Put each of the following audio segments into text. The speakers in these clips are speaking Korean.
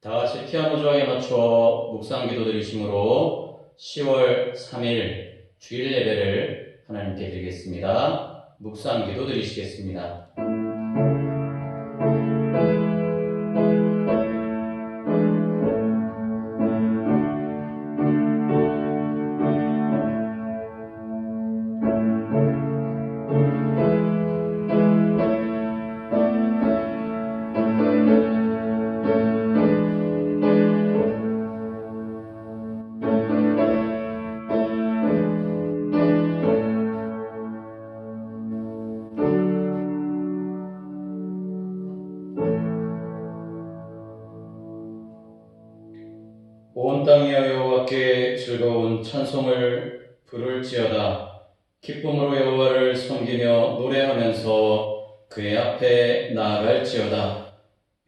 다 같이 피아노 조항에 맞춰 묵상 기도 드리심으로 10월 3일 주일 예배를 하나님께 드리겠습니다. 묵상 기도 드리시겠습니다. 온 땅이여 여호와께 즐거운 찬송을 부를지어다. 기쁨으로 여호와를 섬기며 노래하면서 그의 앞에 나아갈지어다.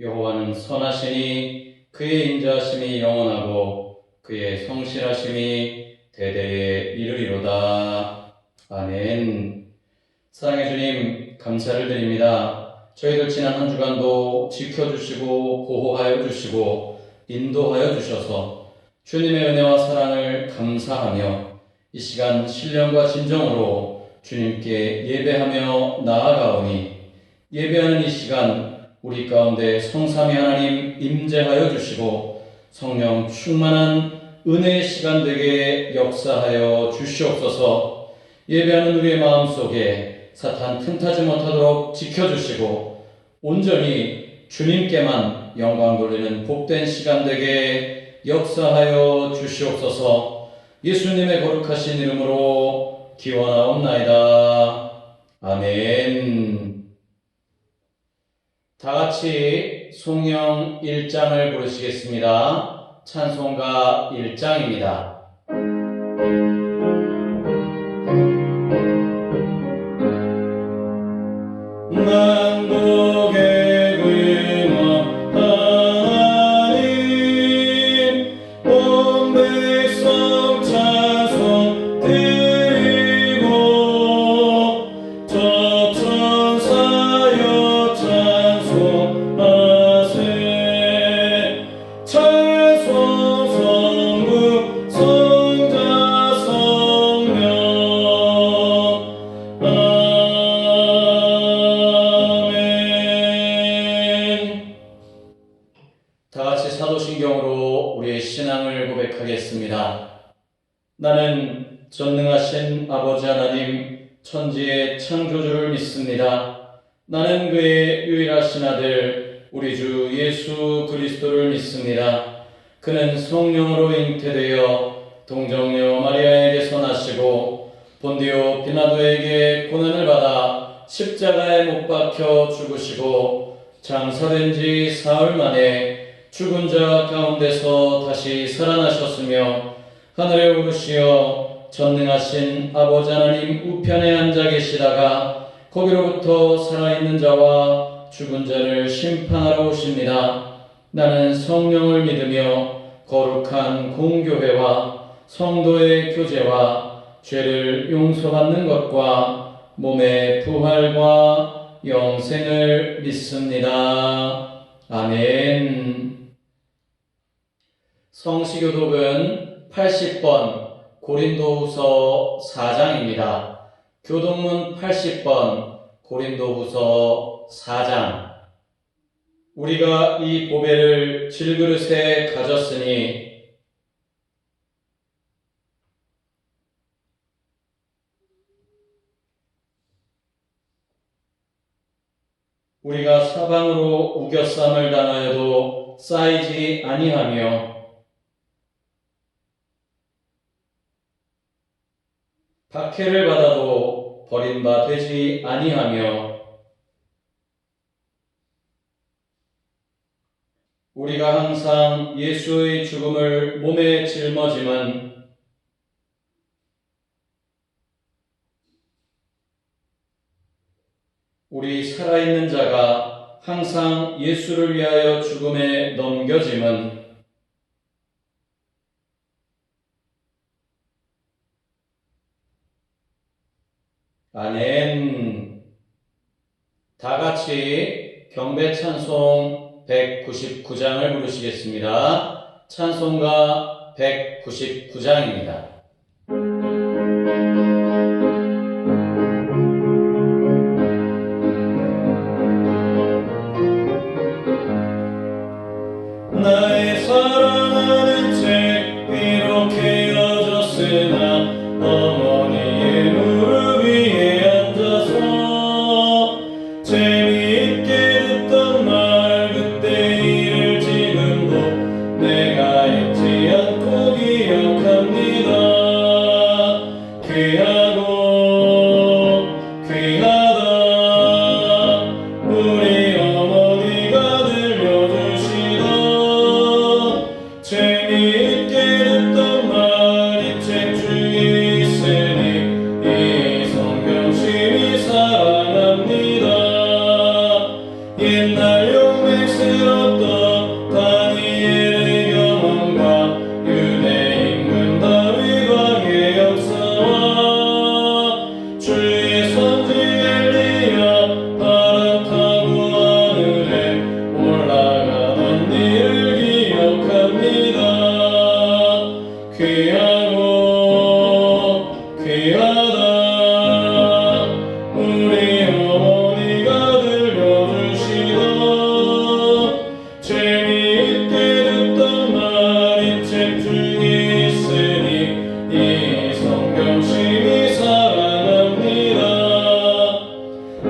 여호와는 선하시니 그의 인자하심이 영원하고 그의 성실하심이 대대에 이르리로다. 아멘. 사랑해 주님, 감사를 드립니다. 저희들 지난 한 주간도 지켜주시고 보호하여 주시고 인도하여 주셔서 주님의 은혜와 사랑을 감사하며 이 시간 신령과 진정으로 주님께 예배하며 나아가오니 예배하는 이 시간 우리 가운데 성삼위 하나님 임재하여 주시고 성령 충만한 은혜의 시간 되게 역사하여 주시옵소서. 예배하는 우리의 마음속에 사탄 틈타지 못하도록 지켜주시고 온전히 주님께만 영광 돌리는 복된 시간 되게 역사하여 주시옵소서. 예수님의 거룩하신 이름으로 기원하옵나이다. 아멘. 다 같이 송영 1장을 부르시겠습니다. 찬송가 1장입니다. 만국의 근원 하나님 온 백성 찬송 드리고 저 천사여 찬송하세. 찬송 성부 성자 성령 다 같이 사도신경으로 우리의 신앙을 고백하겠습니다. 나는 전능하신 아버지 하나님 천지의 창조주를 믿습니다. 나는 그의 유일하신 아들 우리 주 예수 그리스도를 믿습니다. 그는 성령으로 잉태되어 동정녀 마리아에게서 나시고 본디오 빌라도에게 고난을 받아 십자가에 못 박혀 죽으시고 장사된 지 사흘 만에 죽은 자 가운데서 다시 살아나셨으며 하늘에 오르시어 전능하신 아버지 하나님 우편에 앉아 계시다가 거기로부터 살아있는 자와 죽은 자를 심판하러 오십니다. 나는 성령을 믿으며 거룩한 공교회와 성도의 교제와 죄를 용서받는 것과 몸의 부활과 영생을 믿습니다. 아멘. 성시교독은 80번 고린도후서 4장입니다. 교독문 80번 고린도후서 4장. 우리가 이 보배를 질그릇에 가졌으니 우리가 사방으로 우겨쌈을 당하여도 쌓이지 아니하며 박해를 받아도 버림바 되지 아니하며 우리가 항상 예수의 죽음을 몸에 짊어짐은 우리 살아있는 자가 항상 예수를 위하여 죽음에 넘겨짐은 아멘. 다 같이 경배 찬송 199장을 부르시겠습니다. 찬송가 199장입니다. 나의 사랑하는 책 비록 헤어졌으나 어머니의 무릎 위에 앉아서 재미있게 듣던 말 그때 일을 지금도 내가 잊지 않고 기억합니다. 귀하고 귀하다 우리 어머니가 들려주시던 재미있게 듣던 말 이 책 중에 있으니 이 성경심이 사랑합니다. 옛날 용맹스럽던 다니엘의 경험과 유대 임금 다윗 왕의 역사와 주의 선지 엘리야 바람 타고 하늘에 올라가던 일을 기억합니다. 귀하고 귀하다 우리 어머니가 들려주시던 재미있게 듣던 말 이 책 중에 있으니 이 성경심이 사랑합니다.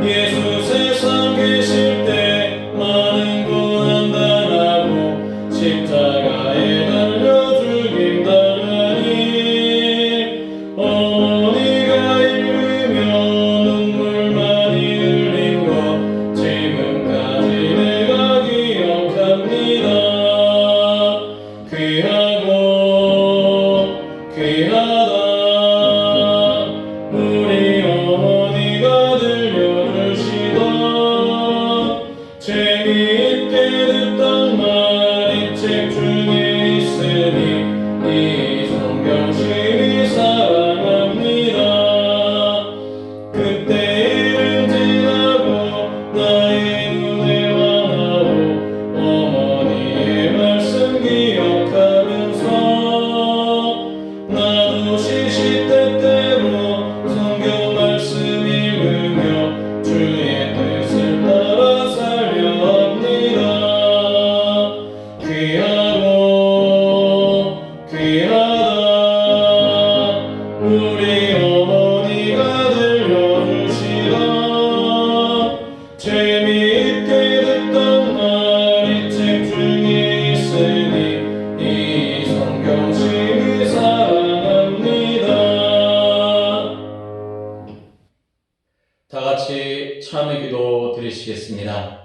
예수 세상 계실 때 많은 고난 당하고 십자가에 달려 죽임 당하니 어머니가 읽으며 눈물 많이 흘린 것 지금까지 내가 기억합니다. 귀하고 귀하다 우리 어머니가 들려주시던 재미있게 듣던 말 이 책 중에 있으니 이 성경심이 사랑합니다. 그때 일은 지나고 나의 눈에 환하고 어머니의 말씀 기억하면서 나도 시시때때로 성경 말씀 읽으며 주의 뜻을 따라 살려 합니다. 귀하고 귀하다 우리 어머니가 들려주시던 재미있게 듣던 말 이 책 중에 있으니 이 성경심이 사랑합니다. 다 같이 참회 기도 드리시겠습니다.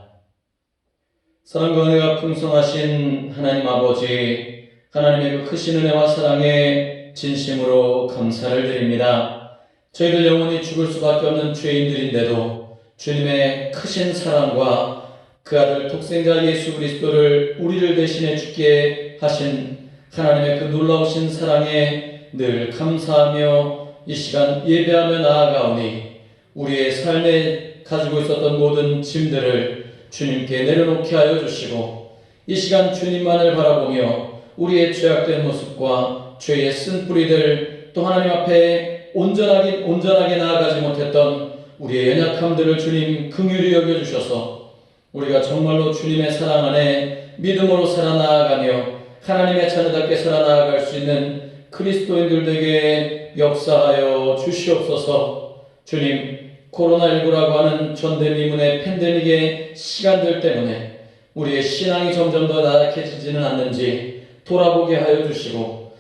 사랑과 은혜가 풍성하신 하나님 아버지, 하나님의 그 크신 은혜와 사랑에 진심으로 감사를 드립니다. 저희들 영원히 죽을 수밖에 없는 죄인들인데도 주님의 크신 사랑과 그 아들 독생자 예수 그리스도를 우리를 대신해 죽게 하신 하나님의 그 놀라우신 사랑에 늘 감사하며 이 시간 예배하며 나아가오니 우리의 삶에 가지고 있었던 모든 짐들을 주님께 내려놓게 하여 주시고 이 시간 주님만을 바라보며 우리의 죄악된 모습과 죄의 쓴뿌리들 또 하나님 앞에 온전하게 나아가지 못했던 우리의 연약함들을 주님 긍휼히 여겨주셔서 우리가 정말로 주님의 사랑 안에 믿음으로 살아나가며 하나님의 자녀답게 살아나갈 수 있는 그리스도인들 되게 역사하여 주시옵소서. 주님, 코로나19라고 하는 전대미문의 팬데믹의 시간들 때문에 우리의 신앙이 점점 더 나약해지지는 않는지 돌아보게 하여 주시고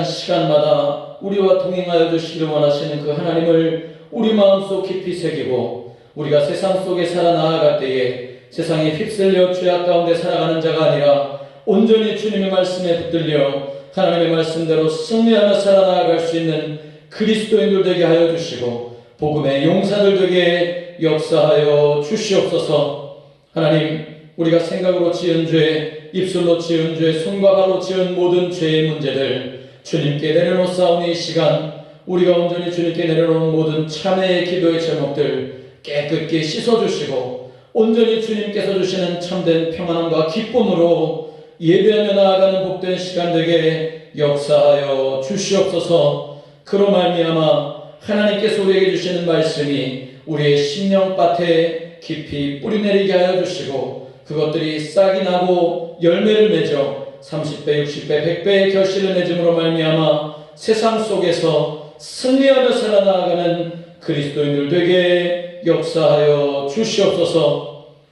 시간마다 우리와 동행하여 주시기를 원하시는 그 하나님을 우리 마음속 깊이 새기고 우리가 세상 속에 살아나아갈 때에 세상에 휩쓸려 죄악 가운데 살아가는 자가 아니라 온전히 주님의 말씀에 붙들려 하나님의 말씀대로 승리하며 살아나갈 수 있는 그리스도인들 되게 하여 주시고 복음의 용사들 되게 역사하여 주시옵소서. 하나님, 우리가 생각으로 지은 죄, 입술로 지은 죄, 손과 발로 지은 모든 죄의 문제들 주님께 내려놓사오니 이 시간 우리가 온전히 주님께 내려놓은 모든 참회의 기도의 제목들 깨끗이 씻어주시고 온전히 주님께서 주시는 참된 평안함과 기쁨으로 예배하며 나아가는 복된 시간 되게 역사하여 주시옵소서. 그로 말미암아 하나님께서 우리에게 주시는 말씀이 우리의 심령밭에 깊이 뿌리내리게 하여 주시고 그것들이 싹이 나고 열매를 맺어 30배, 60배, 100배의 결실을 맺음으로 말미암아 세상 속에서 승리하며 살아나가는 그리스도인들 되게 역사하여 주시옵소서.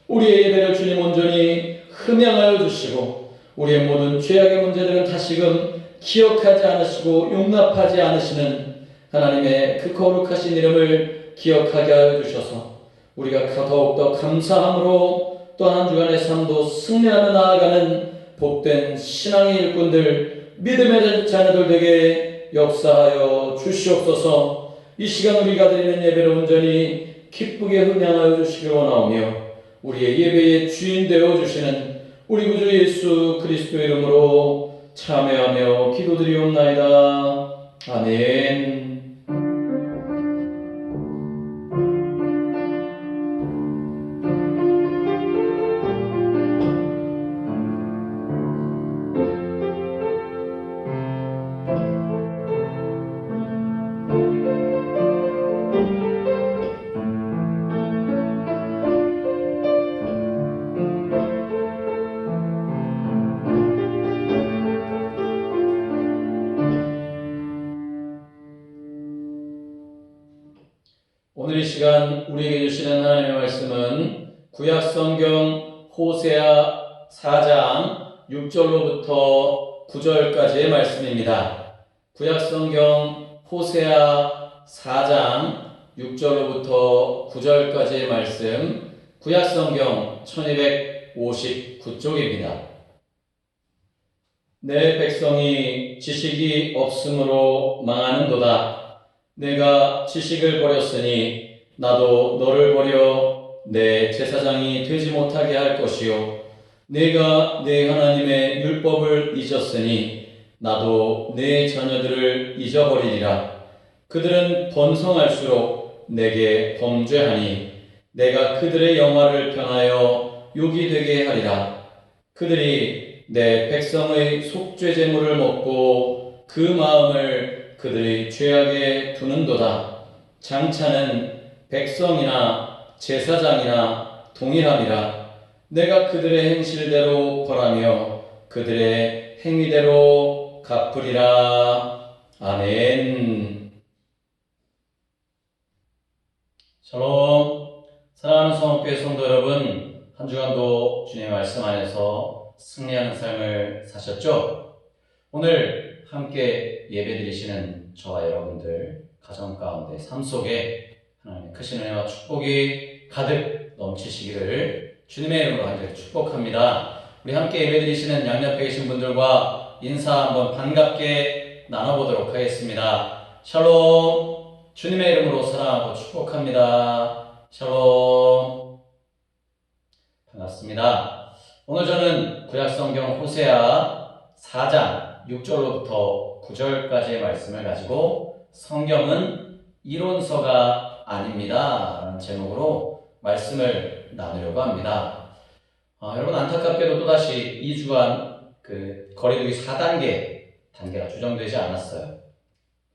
우리의 예배를 주님 온전히 흠양하여 주시고 우리의 모든 죄악의 문제들은 다시금 기억하지 않으시고 용납하지 않으시는 하나님의 그 거룩하신 이름을 기억하게 하여 주셔서 우리가 더욱더 감사함으로 또 한 주간의 삶도 승리하며 나아가는 복된 신앙의 일꾼들, 믿음의 자녀들 되게 역사하여 주시옵소서. 이 시간 우리가 드리는 예배를 온전히 기쁘게 흥양하여 주시기 원하오며 우리의 예배의 주인 되어 주시는 우리 구주 예수 그리스도 이름으로 참여하며 기도드리옵나이다. 아멘. 오늘 이 시간 우리에게 주시는 하나님의 말씀은 구약성경 호세아 4장 6절로부터 9절까지의 말씀입니다. 구약성경 호세아 4장 6절로부터 9절까지의 말씀, 구약성경 1259쪽입니다. 내 백성이 지식이 없으므로 망하는도다. 내가 지식을 버렸으니 나도 너를 버려 내 제사장이 되지 못하게 할 것이요 내가 내 하나님의 율법을 잊었으니 나도 내 자녀들을 잊어버리리라. 그들은 번성할수록 내게 범죄하니 내가 그들의 영화를 변하여 욕이 되게 하리라. 그들이 내 백성의 속죄 제물을 먹고 그 마음을 그들의 죄악에 두는도다. 장차는 백성이나 제사장이나 동일함이라. 내가 그들의 행실대로 벌하며 그들의 행위대로 갚으리라. 아멘. 샬롬. 사랑하는 성업교회 성도 여러분, 한 주간도 주님의 말씀 안에서 승리하는 삶을 사셨죠? 오늘 함께 예배드리시는 저와 여러분들 가정 가운데 삶 속에 하나님의 크신 은혜와 축복이 가득 넘치시기를 주님의 이름으로 간절히 축복합니다. 우리 함께 예배드리시는 양옆에 계신 분들과 인사 한번 반갑게 나눠보도록 하겠습니다. 샬롬. 주님의 이름으로 사랑하고 축복합니다. 샬롬. 반갑습니다. 오늘 저는 구약성경 호세아 4장 6절로부터 9절까지의 말씀을 가지고 성경은 이론서가 아닙니다 라는 제목으로 말씀을 나누려고 합니다. 여러분, 안타깝게도 또다시 2주간 거리두기 4단계가 조정되지 않았어요.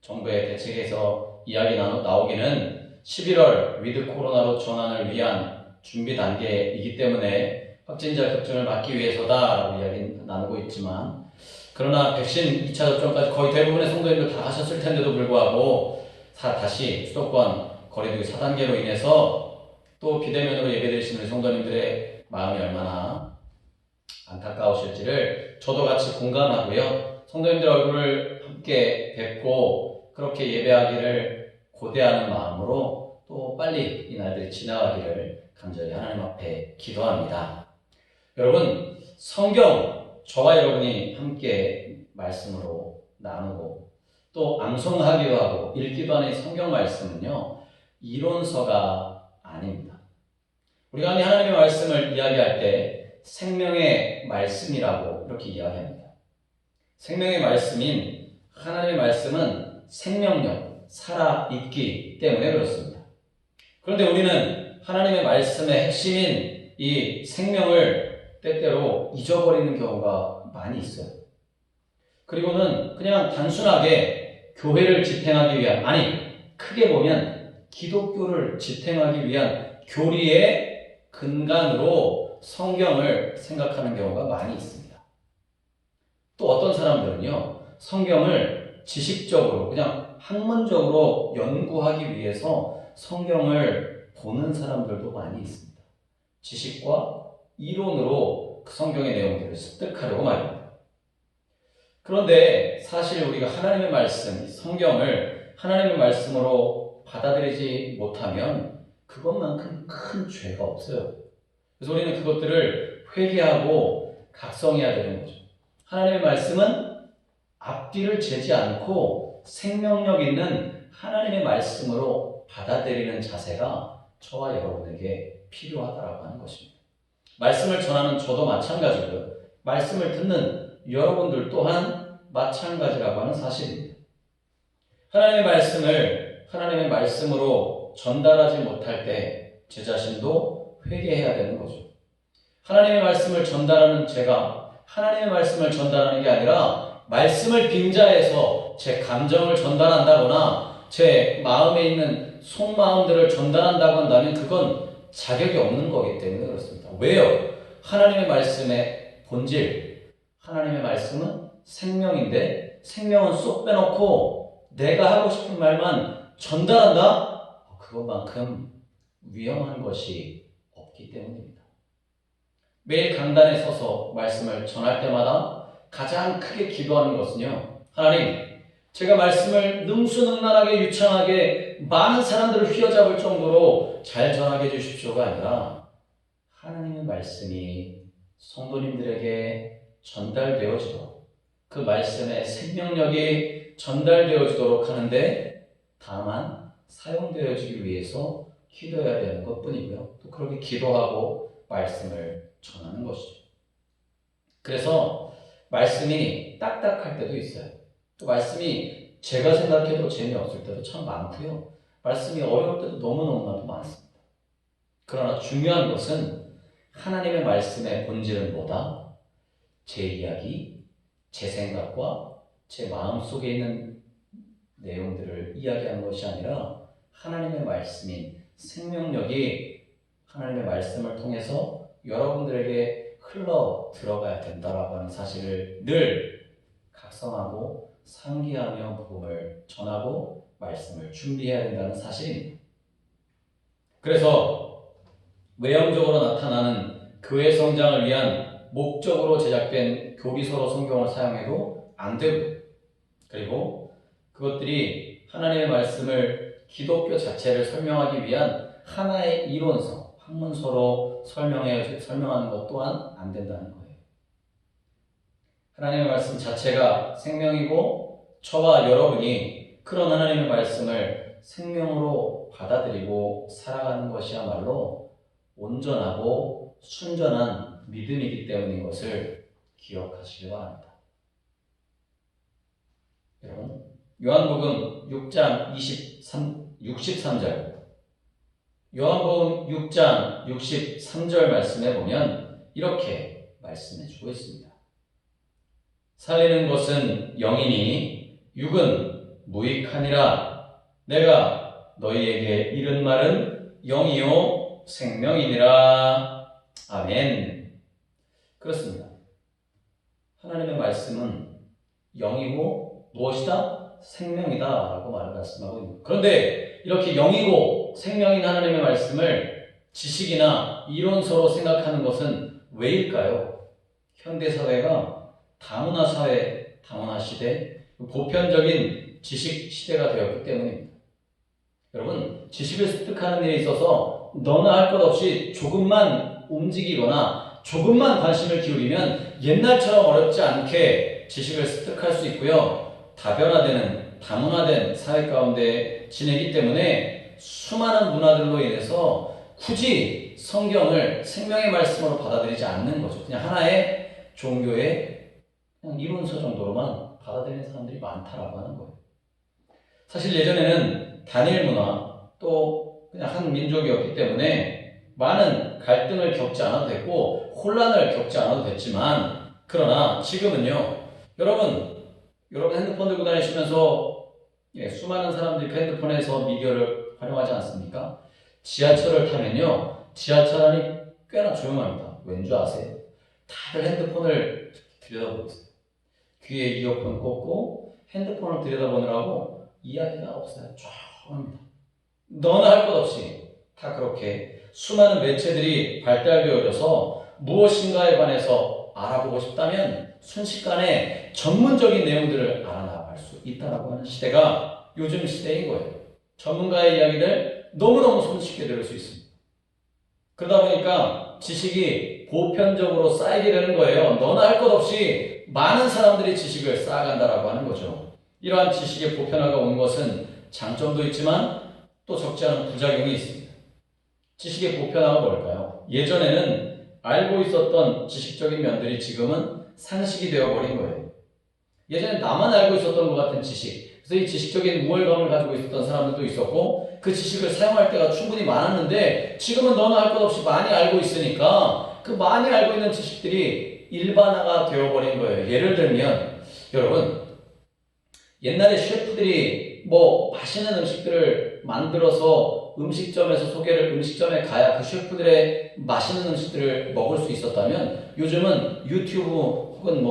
정부의 대책에서 이야기 나오기는 11월 위드 코로나로 전환을 위한 준비 단계이기 때문에 확진자 급증을 막기 위해서다라고 이야기 나누고 있지만, 그러나 백신 2차 접종까지 거의 대부분의 성도님들 다 하셨을 텐데도 불구하고 다시 수도권 거리두기 4단계로 인해서 또 비대면으로 예배드리시는 성도님들의 마음이 얼마나 안타까우실지를 저도 같이 공감하고요. 성도님들 얼굴을 함께 뵙고 그렇게 예배하기를 고대하는 마음으로 또 빨리 이 날들이 지나가기를 간절히 하나님 앞에 기도합니다. 여러분, 성경 저와 여러분이 함께 말씀으로 나누고 또 암송하기도 하고 읽기도 하는 성경 말씀은요, 이론서가 아닙니다. 우리가 하나님의 말씀을 이야기할 때 생명의 말씀이라고 이렇게 이야기합니다. 생명의 말씀인 하나님의 말씀은 생명력, 살아있기 때문에 그렇습니다. 그런데 우리는 하나님의 말씀의 핵심인 이 생명을 때때로 잊어버리는 경우가 많이 있어요. 그리고는 그냥 단순하게 교회를 지탱하기 위한, 아니, 크게 보면 기독교를 지탱하기 위한 교리의 근간으로 성경을 생각하는 경우가 많이 있습니다. 또 어떤 사람들은요, 성경을 지식적으로, 그냥 학문적으로 연구하기 위해서 성경을 보는 사람들도 많이 있습니다. 지식과 이론으로 그 성경의 내용들을 습득하려고 말입니다. 그런데 사실 우리가 하나님의 말씀, 성경을 하나님의 말씀으로 받아들이지 못하면 그것만큼 큰 죄가 없어요. 그래서 우리는 그것들을 회개하고 각성해야 되는 거죠. 하나님의 말씀은 앞뒤를 재지 않고 생명력 있는 하나님의 말씀으로 받아들이는 자세가 저와 여러분에게 필요하다고 하는 것입니다. 말씀을 전하는 저도 마찬가지고요. 말씀을 듣는 여러분들 또한 마찬가지라고 하는 사실입니다. 하나님의 말씀을 하나님의 말씀으로 전달하지 못할 때 제 자신도 회개해야 되는 거죠. 하나님의 말씀을 전달하는 제가 하나님의 말씀을 전달하는 게 아니라 말씀을 빙자해서 제 감정을 전달한다거나 제 마음에 있는 속마음들을 전달한다고 한다면 그건 자격이 없는 거기 때문에 그렇습니다. 왜요? 하나님의 말씀의 본질, 하나님의 말씀은 생명인데 생명은 쏙 빼놓고 내가 하고 싶은 말만 전달한다? 그것만큼 위험한 것이 없기 때문입니다. 매일 강단에 서서 말씀을 전할 때마다 가장 크게 기도하는 것은요, 하나님, 제가 말씀을 능수능란하게 유창하게 많은 사람들을 휘어잡을 정도로 잘 전하게 해주십시오가 아니라 하나님의 말씀이 성도님들에게 전달되어지도록 그 말씀의 생명력이 전달되어지도록 하는데 다만 사용되어지기 위해서 기도해야 되는 것뿐이고요. 또 그렇게 기도하고 말씀을 전하는 것이죠. 그래서 말씀이 딱딱할 때도 있어요. 또 말씀이 제가 생각해도 재미없을 때도 참 많고요. 말씀이 어려울 때도 너무너무나도 많습니다. 그러나 중요한 것은 하나님의 말씀의 본질은 뭐다? 제 이야기, 제 생각과 제 마음속에 있는 내용들을 이야기하는 것이 아니라 하나님의 말씀인 생명력이 하나님의 말씀을 통해서 여러분들에게 흘러 들어가야 된다라고 하는 사실을 늘 각성하고 상기하며 복음을 전하고 말씀을 준비해야 된다는 사실입니다. 그래서 외형적으로 나타나는 교회 성장을 위한 목적으로 제작된 교리서로 성경을 사용해도 안 되고, 그리고 그것들이 하나님의 말씀을 기독교 자체를 설명하기 위한 하나의 이론서, 학문서로 설명하는 것 또한 안 된다는 거예요. 하나님의 말씀 자체가 생명이고 저와 여러분이 그런 하나님의 말씀을 생명으로 받아들이고 살아가는 것이야말로 온전하고 순전한 믿음이기 때문인 것을 기억하시기 바랍니다. 여러분, 요한복음 6장 63절 요한복음 6장 63절 말씀에 보면 이렇게 말씀해주고 있습니다. 살리는 것은 영이니 육은 무익하니라. 내가 너희에게 이른 말은 영이요 생명이니라. 아멘. 그렇습니다. 하나님의 말씀은 영이고 무엇이다? 생명이다 라고 말씀하고 있습니다. 그런데 이렇게 영이고 생명인 하나님의 말씀을 지식이나 이론서로 생각하는 것은 왜일까요? 현대사회가 다문화 사회, 다문화 시대, 보편적인 지식 시대가 되었기 때문입니다. 여러분, 지식을 습득하는 일에 있어서 너나 할 것 없이 조금만 움직이거나 조금만 관심을 기울이면 옛날처럼 어렵지 않게 지식을 습득할 수 있고요. 다변화되는, 다문화된 사회 가운데 지내기 때문에 수많은 문화들로 인해서 굳이 성경을 생명의 말씀으로 받아들이지 않는 거죠. 그냥 하나의 종교의 그냥 이론서 정도로만 받아들이는 사람들이 많다라고 하는 거예요. 사실 예전에는 단일 문화 또 그냥 한 민족이었기 때문에 많은 갈등을 겪지 않아도 됐고 혼란을 겪지 않아도 됐지만 그러나 지금은요. 여러분 핸드폰 들고 다니시면서 수많은 사람들이 그 핸드폰에서 미디어를 활용하지 않습니까? 지하철을 타면요. 지하철 안이 꽤나 조용합니다. 왠지 아세요? 다들 핸드폰을 들여다보고 있어요. 귀에 이어폰 꽂고 핸드폰을 들여다보느라고 이야기가 없어요. 조용합니다. 너나 할 것 없이 다 그렇게 수많은 매체들이 발달되어져서 무엇인가에 관해서 알아보고 싶다면 순식간에 전문적인 내용들을 알아나갈 수 있다고 하는 시대가 요즘 시대인 거예요. 전문가의 이야기를 너무너무 손쉽게 들을 수 있습니다. 그러다 보니까 지식이 보편적으로 쌓이게 되는 거예요. 너나 할 것 없이 많은 사람들이 지식을 쌓아간다라고 하는 거죠. 이러한 지식의 보편화가 온 것은 장점도 있지만 또 적지 않은 부작용이 있습니다. 지식의 보편화가 뭘까요? 예전에는 알고 있었던 지식적인 면들이 지금은 상식이 되어버린 거예요. 예전에 나만 알고 있었던 것 같은 지식, 그래서 이 지식적인 우월감을 가지고 있었던 사람들도 있었고 그 지식을 사용할 때가 충분히 많았는데 지금은 너나 할 것 없이 많이 알고 있으니까 그 많이 알고 있는 지식들이 일반화가 되어버린 거예요. 예를 들면 여러분 옛날에 셰프들이 맛있는 음식들을 만들어서 음식점에 가야 그 셰프들의 맛있는 음식들을 먹을 수 있었다면 요즘은 유튜브 혹은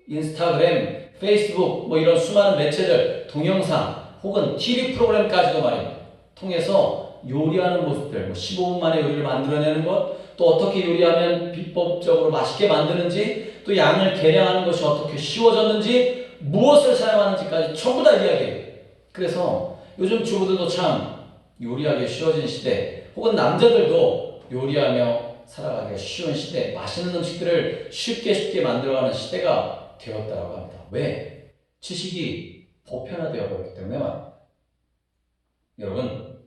인스타그램, 페이스북 이런 수많은 매체들, 동영상 혹은 TV 프로그램까지도 말입니다. 통해서 요리하는 모습들, 15분 만에 요리를 만들어내는 것, 또 어떻게 요리하면 비법적으로 맛있게 만드는지, 또 양을 계량하는 것이 어떻게 쉬워졌는지, 무엇을 사용하는지까지 전부 다 이야기해요. 그래서 요즘 주부들도 참 요리하기 쉬워진 시대, 혹은 남자들도 요리하며 살아가기 쉬운 시대, 맛있는 음식들을 쉽게 만들어가는 시대가 되었다고 합니다. 왜? 지식이 보편화되어 버렸기 때문에 말입니다. 여러분,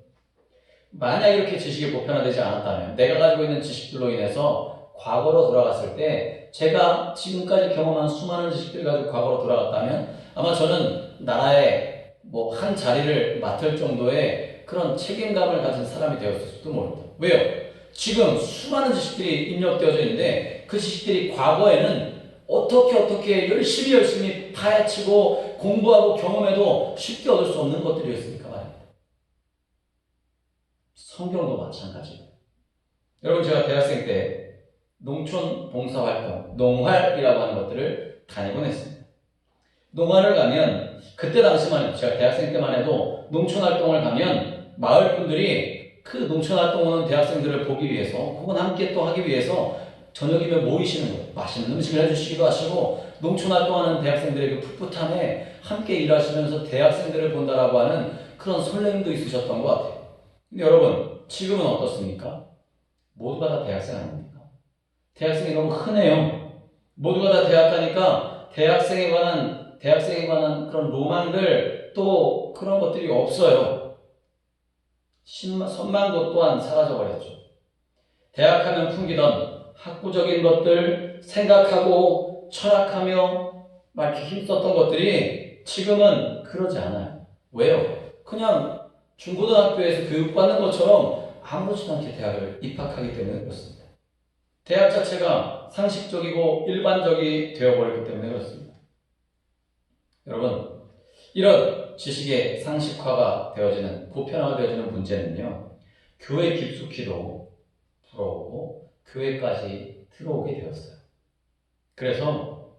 만약 이렇게 지식이 보편화되지 않았다면 내가 가지고 있는 지식들로 인해서 과거로 돌아갔을 때 제가 지금까지 경험한 수많은 지식들을 가지고 과거로 돌아갔다면 아마 저는 나라의 한 자리를 맡을 정도의 그런 책임감을 가진 사람이 되었을지도 모릅니다. 왜요? 지금 수많은 지식들이 입력되어져 있는데 그 지식들이 과거에는 어떻게 열심히 파헤치고 공부하고 경험해도 쉽게 얻을 수 없는 것들이었으니까 말입니다. 성경도 마찬가지예요. 여러분 제가 대학생 때 농촌 봉사활동, 농활이라고 하는 것들을 다니곤 했습니다. 농활을 가면 그때 당시만 해도 제가 대학생 때만 해도 농촌활동을 가면 마을 분들이 그 농촌활동 오는 대학생들을 보기 위해서 혹은 함께 또 하기 위해서 저녁이면 모이시는 거예요. 맛있는 음식을 해주시기도 하시고 농촌활동하는 대학생들의 그 풋풋함에 함께 일하시면서 대학생들을 본다라고 하는 그런 설렘도 있으셨던 것 같아요. 근데 여러분 지금은 어떻습니까? 모두가 다 대학생 아닙니까? 대학생이 너무 흔해요. 모두가 다 대학 가니까 대학생에 관한 그런 로망들 또 그런 것들이 없어요. 선망도 또한 사라져버렸죠. 대학하면 풍기던 학구적인 것들 생각하고 철학하며 막 이렇게 힘썼던 것들이 지금은 그러지 않아요. 왜요? 그냥 중고등학교에서 교육받는 것처럼 아무렇지도 않게 대학을 입학하기 때문에 그렇습니다. 대학 자체가 상식적이고 일반적이 되어버렸기 때문에 그렇습니다. 여러분, 이런 지식의 상식화가 되어지는, 보편화가 되어지는 문제는요, 교회 깊숙이도 불어오고 교회까지 들어오게 되었어요. 그래서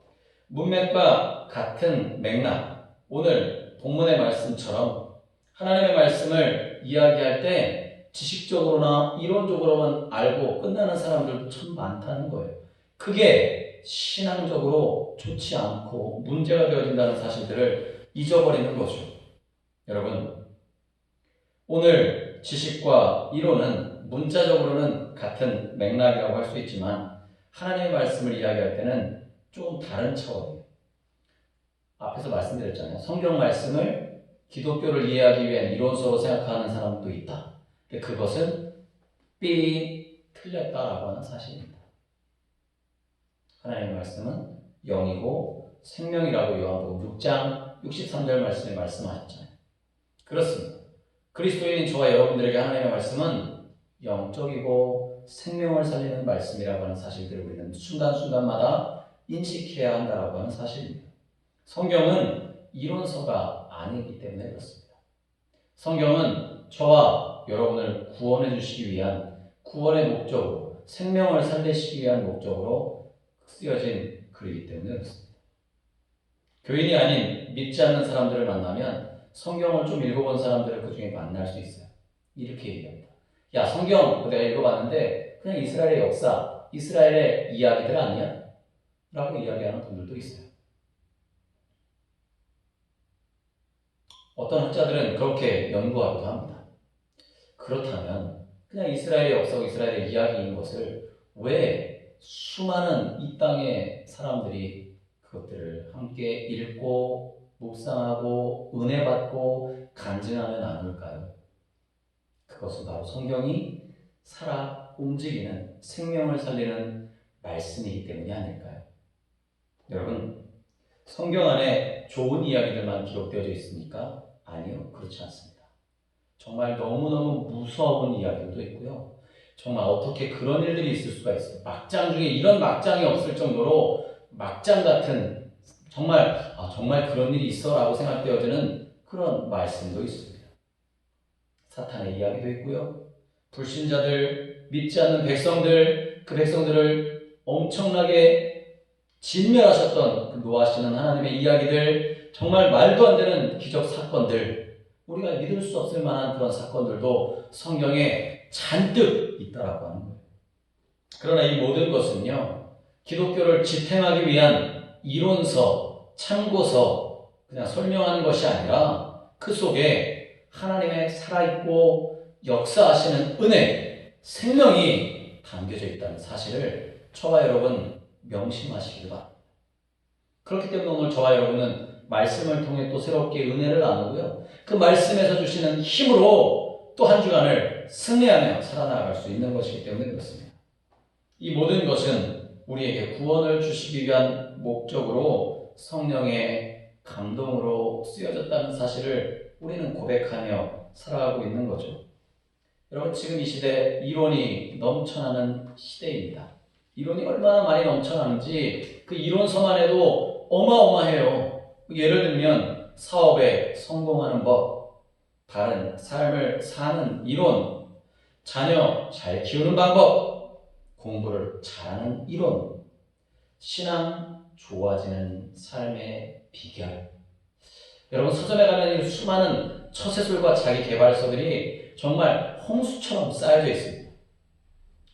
문맥과 같은 맥락, 오늘 본문의 말씀처럼 하나님의 말씀을 이야기할 때 지식적으로나 이론적으로만 알고 끝나는 사람들도 참 많다는 거예요. 그게 신앙적으로 좋지 않고 문제가 되어진다는 사실들을 잊어버리는 거죠. 여러분, 오늘 지식과 이론은 문자적으로는 같은 맥락이라고 할 수 있지만 하나님의 말씀을 이야기할 때는 좀 다른 차원이에요. 앞에서 말씀드렸잖아요. 성경 말씀을 기독교를 이해하기 위한 이론서로 생각하는 사람도 있다. 그것은 삐 틀렸다라고 하는 사실입니다. 하나님의 말씀은 영이고 생명이라고 요한복음 6장 63절 말씀에 말씀하셨잖아요. 그렇습니다. 그리스도인인 저와 여러분들에게 하나님의 말씀은 영적이고 생명을 살리는 말씀이라고 하는 사실들을 우리는 순간순간마다 인식해야 한다고 하는 사실입니다. 성경은 이론서가 아니기 때문에 그렇습니다. 성경은 저와 여러분을 구원해 주시기 위한 구원의 목적으로, 생명을 살리시기 위한 목적으로 쓰여진 글이기 때문에 그렇습니다. 교인이 아닌 믿지 않는 사람들을 만나면 성경을 좀 읽어본 사람들을 그 중에 만날 수 있어요. 이렇게 얘기합니다. 야, 성경 내가 읽어봤는데 그냥 이스라엘의 역사, 이스라엘의 이야기들 아니야? 라고 이야기하는 분들도 있어요. 어떤 학자들은 그렇게 연구하기도 합니다. 그렇다면 그냥 이스라엘의 역사고 이스라엘의 이야기인 것을 왜 수많은 이 땅의 사람들이 그것들을 함께 읽고 묵상하고 은혜 받고 간증하며 나눌까요? 그것은 바로 성경이 살아 움직이는 생명을 살리는 말씀이기 때문이 아닐까요? 여러분, 성경 안에 좋은 이야기들만 기록되어져 있습니까? 아니요, 그렇지 않습니다. 정말 너무너무 무서운 이야기도 있고요. 정말 어떻게 그런 일들이 있을 수가 있어요. 막장 중에 이런 막장이 없을 정도로 막장 같은 정말 그런 일이 있어 라고 생각되어지는 그런 말씀도 있습니다. 사탄의 이야기도 있고요. 불신자들, 믿지 않는 백성들, 그 백성들을 엄청나게 진멸하셨던 그 노하시는 하나님의 이야기들, 정말 말도 안 되는 기적 사건들, 우리가 믿을 수 없을 만한 그런 사건들도 성경에 잔뜩 있다라고 하는 거예요. 그러나 이 모든 것은요, 기독교를 지탱하기 위한 이론서, 참고서, 그냥 설명하는 것이 아니라 그 속에 하나님의 살아있고 역사하시는 은혜, 생명이 담겨져 있다는 사실을 저와 여러분 명심하시길 바랍니다. 그렇기 때문에 오늘 저와 여러분은 말씀을 통해 또 새롭게 은혜를 나누고요. 그 말씀에서 주시는 힘으로 또 한 주간을 승리하며 살아나갈 수 있는 것이기 때문에 그렇습니다. 이 모든 것은 우리에게 구원을 주시기 위한 목적으로 성령의 감동으로 쓰여졌다는 사실을 우리는 고백하며 살아가고 있는 거죠. 여러분, 지금 이 시대 이론이 넘쳐나는 시대입니다. 이론이 얼마나 많이 넘쳐나는지 그 이론서만 해도 어마어마해요. 예를 들면 사업에 성공하는 법, 바른 삶을 사는 이론, 자녀 잘 키우는 방법, 공부를 잘하는 이론, 신앙 좋아지는 삶의 비결. 여러분, 서점에 가면 수많은 처세술과 자기개발서들이 정말 홍수처럼 쌓여져 있습니다.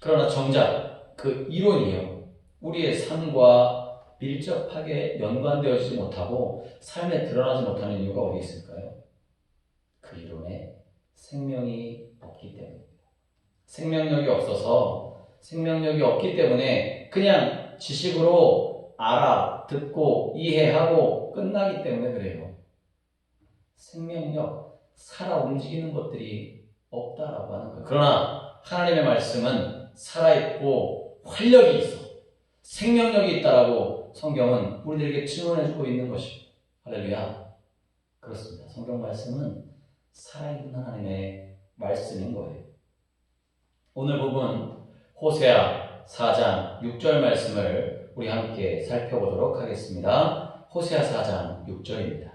그러나 정작 그 이론이요, 우리의 삶과 밀접하게 연관되어지지 못하고 삶에 드러나지 못하는 이유가 어디 있을까요? 그 이론에 생명이 없기 때문입니다. 생명력이 없어서, 생명력이 없기 때문에 그냥 지식으로 알아, 듣고, 이해하고 끝나기 때문에 그래요. 생명력, 살아 움직이는 것들이 없다라고 하는 거예요. 그러나 하나님의 말씀은 살아있고 활력이 있어, 생명력이 있다라고 성경은 우리들에게 증언해주고 있는 것입니다. 할렐루야. 그렇습니다. 성경 말씀은 살아있는 하나님의 말씀인 거예요. 오늘 부분 호세아 4장 6절 말씀을 우리 함께 살펴보도록 하겠습니다. 호세아 4장 6절입니다.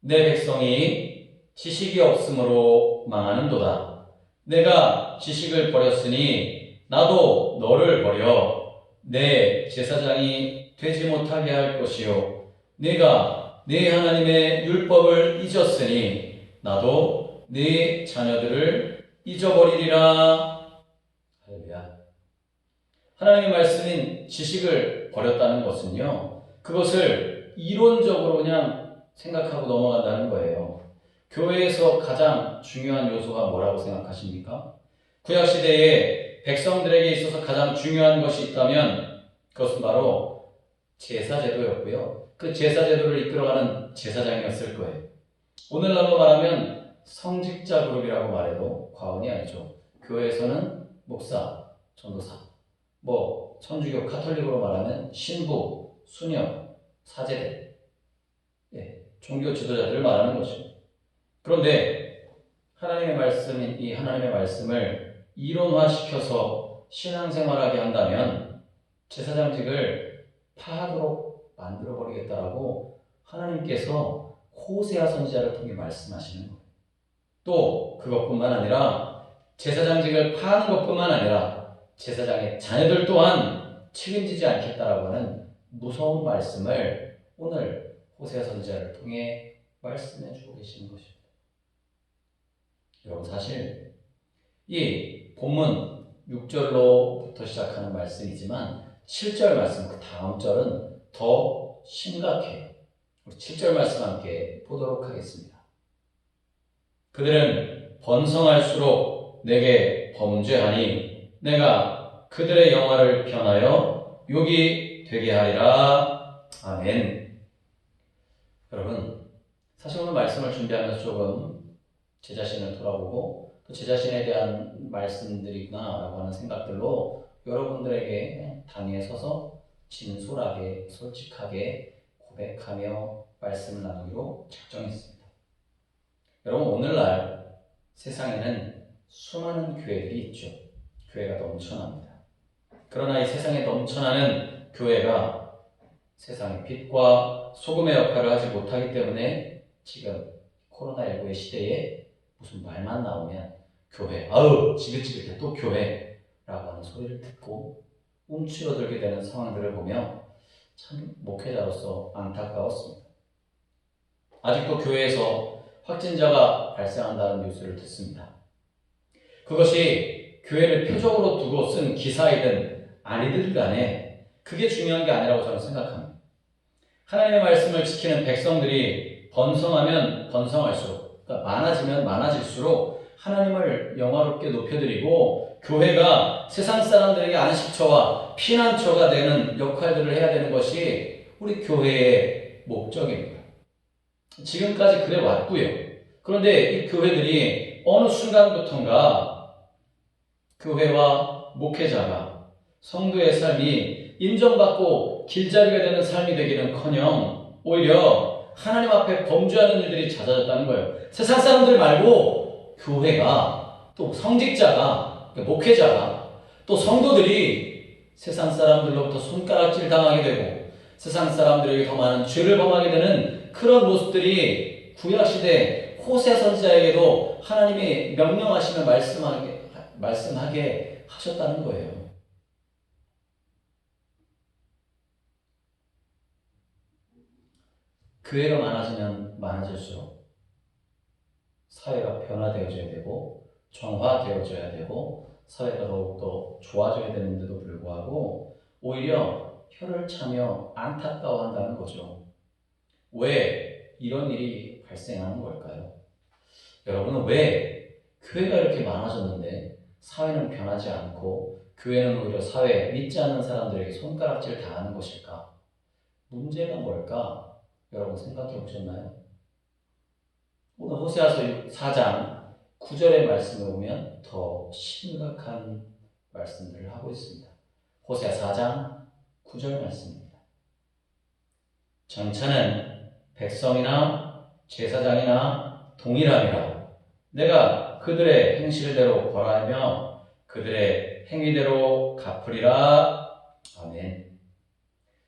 내 백성이 지식이 없으므로 망하는도다. 내가 지식을 버렸으니 나도 너를 버려 내 제사장이 되지 못하게 할 것이요, 내가 네 하나님의 율법을 잊었으니 나도 네 자녀들을 잊어버리리라. 할렐루야. 하나님의 말씀인 지식을 버렸다는 것은요, 그것을 이론적으로 그냥 생각하고 넘어간다는 거예요. 교회에서 가장 중요한 요소가 뭐라고 생각하십니까? 구약시대에 백성들에게 있어서 가장 중요한 것이 있다면 그것은 바로 제사제도였고요. 그 제사제도를 이끌어가는 제사장이었을 거예요. 오늘날로 말하면 성직자 그룹이라고 말해도 과언이 아니죠. 교회에서는 목사, 전도사, 천주교 카톨릭으로 말하면 신부, 수녀, 사제들, 종교 지도자들을 말하는 것입니다. 그런데 하나님의 말씀인 이 하나님의 말씀을 이론화시켜서 신앙생활하게 한다면 제사장직을 파하도록 만들어버리겠다라고 하나님께서 호세아 선지자를 통해 말씀하시는 거예요. 또 그것뿐만 아니라 제사장직을 파하는 것뿐만 아니라 제사장의 자녀들 또한 책임지지 않겠다라고 하는 무서운 말씀을 오늘 호세아 선지자를 통해 말씀해 주고 계시는 것입니다. 여러분, 사실 이 본문 6절로부터 시작하는 말씀이지만 7절 말씀, 그 다음 절은 더 심각해요. 우리 7절 말씀 함께 보도록 하겠습니다. 그들은 번성할수록 내게 범죄하니 내가 그들의 영화를 변하여 욕이 되게 하리라. 아멘. 여러분, 사실 오늘 말씀을 준비하면서 조금 제 자신을 돌아보고 또 제 자신에 대한 말씀들이구나라고 하는 생각들로 여러분들에게 당에 서서 진솔하게 솔직하게 고백하며 말씀을 나누기로 작정했습니다. 여러분, 오늘날 세상에는 수많은 교회들이 있죠. 교회가 넘쳐납니다. 그러나 이 세상에 넘쳐나는 교회가 세상의 빛과 소금의 역할을 하지 못하기 때문에 지금 코로나19의 시대에 무슨 말만 나오면 교회, 아우 지긋지긋해 또 교회라고 하는 소리를 듣고 움츠러들게 되는 상황들을 보며 참 목회자로서 안타까웠습니다. 아직도 교회에서 확진자가 발생한다는 뉴스를 듣습니다. 그것이 교회를 표적으로 두고 쓴 기사이든 아니든 간에 그게 중요한 게 아니라고 저는 생각합니다. 하나님의 말씀을 지키는 백성들이 번성하면 번성할수록, 그러니까 많아지면 많아질수록 하나님을 영화롭게 높여드리고 교회가 세상 사람들에게 안식처와 피난처가 되는 역할들을 해야 되는 것이 우리 교회의 목적입니다. 지금까지 그래 왔고요. 그런데 이 교회들이 어느 순간부터인가 교회와 목회자가 성도의 삶이 인정받고 길잡이가 되는 삶이 되기는커녕 오히려 하나님 앞에 범죄하는 일들이 잦아졌다는 거예요. 세상 사람들 말고 교회가 또 성직자가 목회자가 또 성도들이 세상 사람들로부터 손가락질 당하게 되고 세상 사람들에게 더 많은 죄를 범하게 되는 그런 모습들이 구약시대 호세 선지자에게도 하나님이 명령하시며 말씀하게 하셨다는 거예요. 교회가 많아지면 많아질수록 사회가 변화되어져야 되고 정화되어져야 되고 사회가 더욱더 좋아져야 되는데도 불구하고 오히려 혀를 차며 안타까워한다는 거죠. 왜 이런 일이 발생하는 걸까요? 여러분은 왜 교회가 이렇게 많아졌는데 사회는 변하지 않고 교회는 오히려 사회 믿지 않는 사람들에게 손가락질 당하는 것일까? 문제가 뭘까? 여러분 생각해 보셨나요? 오늘 호세아서 4장 9절의 말씀을 보면 더 심각한 말씀들을 하고 있습니다. 호세아 4장 9절 말씀입니다. 정차는 백성이나 제사장이나 동일함이라. 내가 그들의 행실대로 벌하며 그들의 행위대로 갚으리라. 아멘.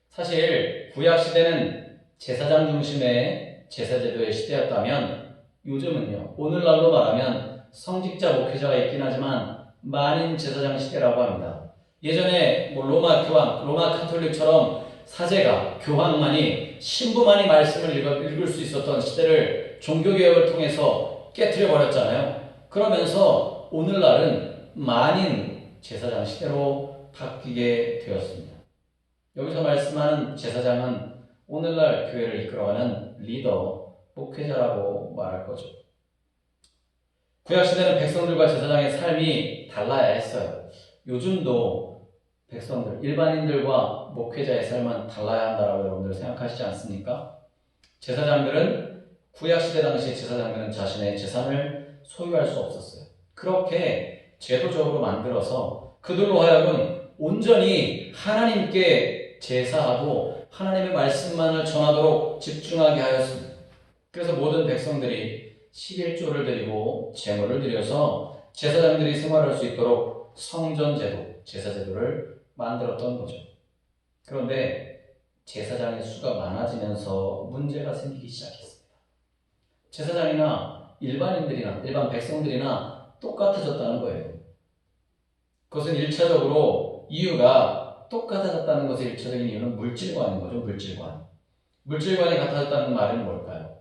사실 구약시대는 제사장 중심의 제사제도의 시대였다면 요즘은요, 오늘날로 말하면 성직자 목회자가 있긴 하지만 만인 제사장 시대라고 합니다. 예전에 로마 교황, 로마 카톨릭처럼 사제가, 교황만이, 신부만이 말씀을 읽을 수 있었던 시대를 종교개혁을 통해서 깨트려 버렸잖아요. 그러면서 오늘날은 만인 제사장 시대로 바뀌게 되었습니다. 여기서 말씀하는 제사장은 오늘날 교회를 이끌어가는 리더, 목회자라고 말할 거죠. 구약시대는 백성들과 제사장의 삶이 달라야 했어요. 요즘도 백성들, 일반인들과 목회자의 삶은 달라야 한다라고 여러분들 생각하시지 않습니까? 제사장들은 구약시대 당시 제사장들은 자신의 재산을 소유할 수 없었어요. 그렇게 제도적으로 만들어서 그들로 하여금 온전히 하나님께 제사하고 하나님의 말씀만을 전하도록 집중하게 하였습니다. 그래서 모든 백성들이 11조를 드리고 제물을 드려서 제사장들이 생활할 수 있도록 성전제도, 제사제도를 만들었던 거죠. 그런데 제사장의 수가 많아지면서 문제가 생기기 시작했습니다. 제사장이나 일반인들이나 일반 백성들이나 똑같아졌다는 거예요. 그것은 1차적으로 이유가 똑같아졌다는 것의 1차적인 이유는 물질관인 거죠. 물질관이 같아졌다는 말은 뭘까요?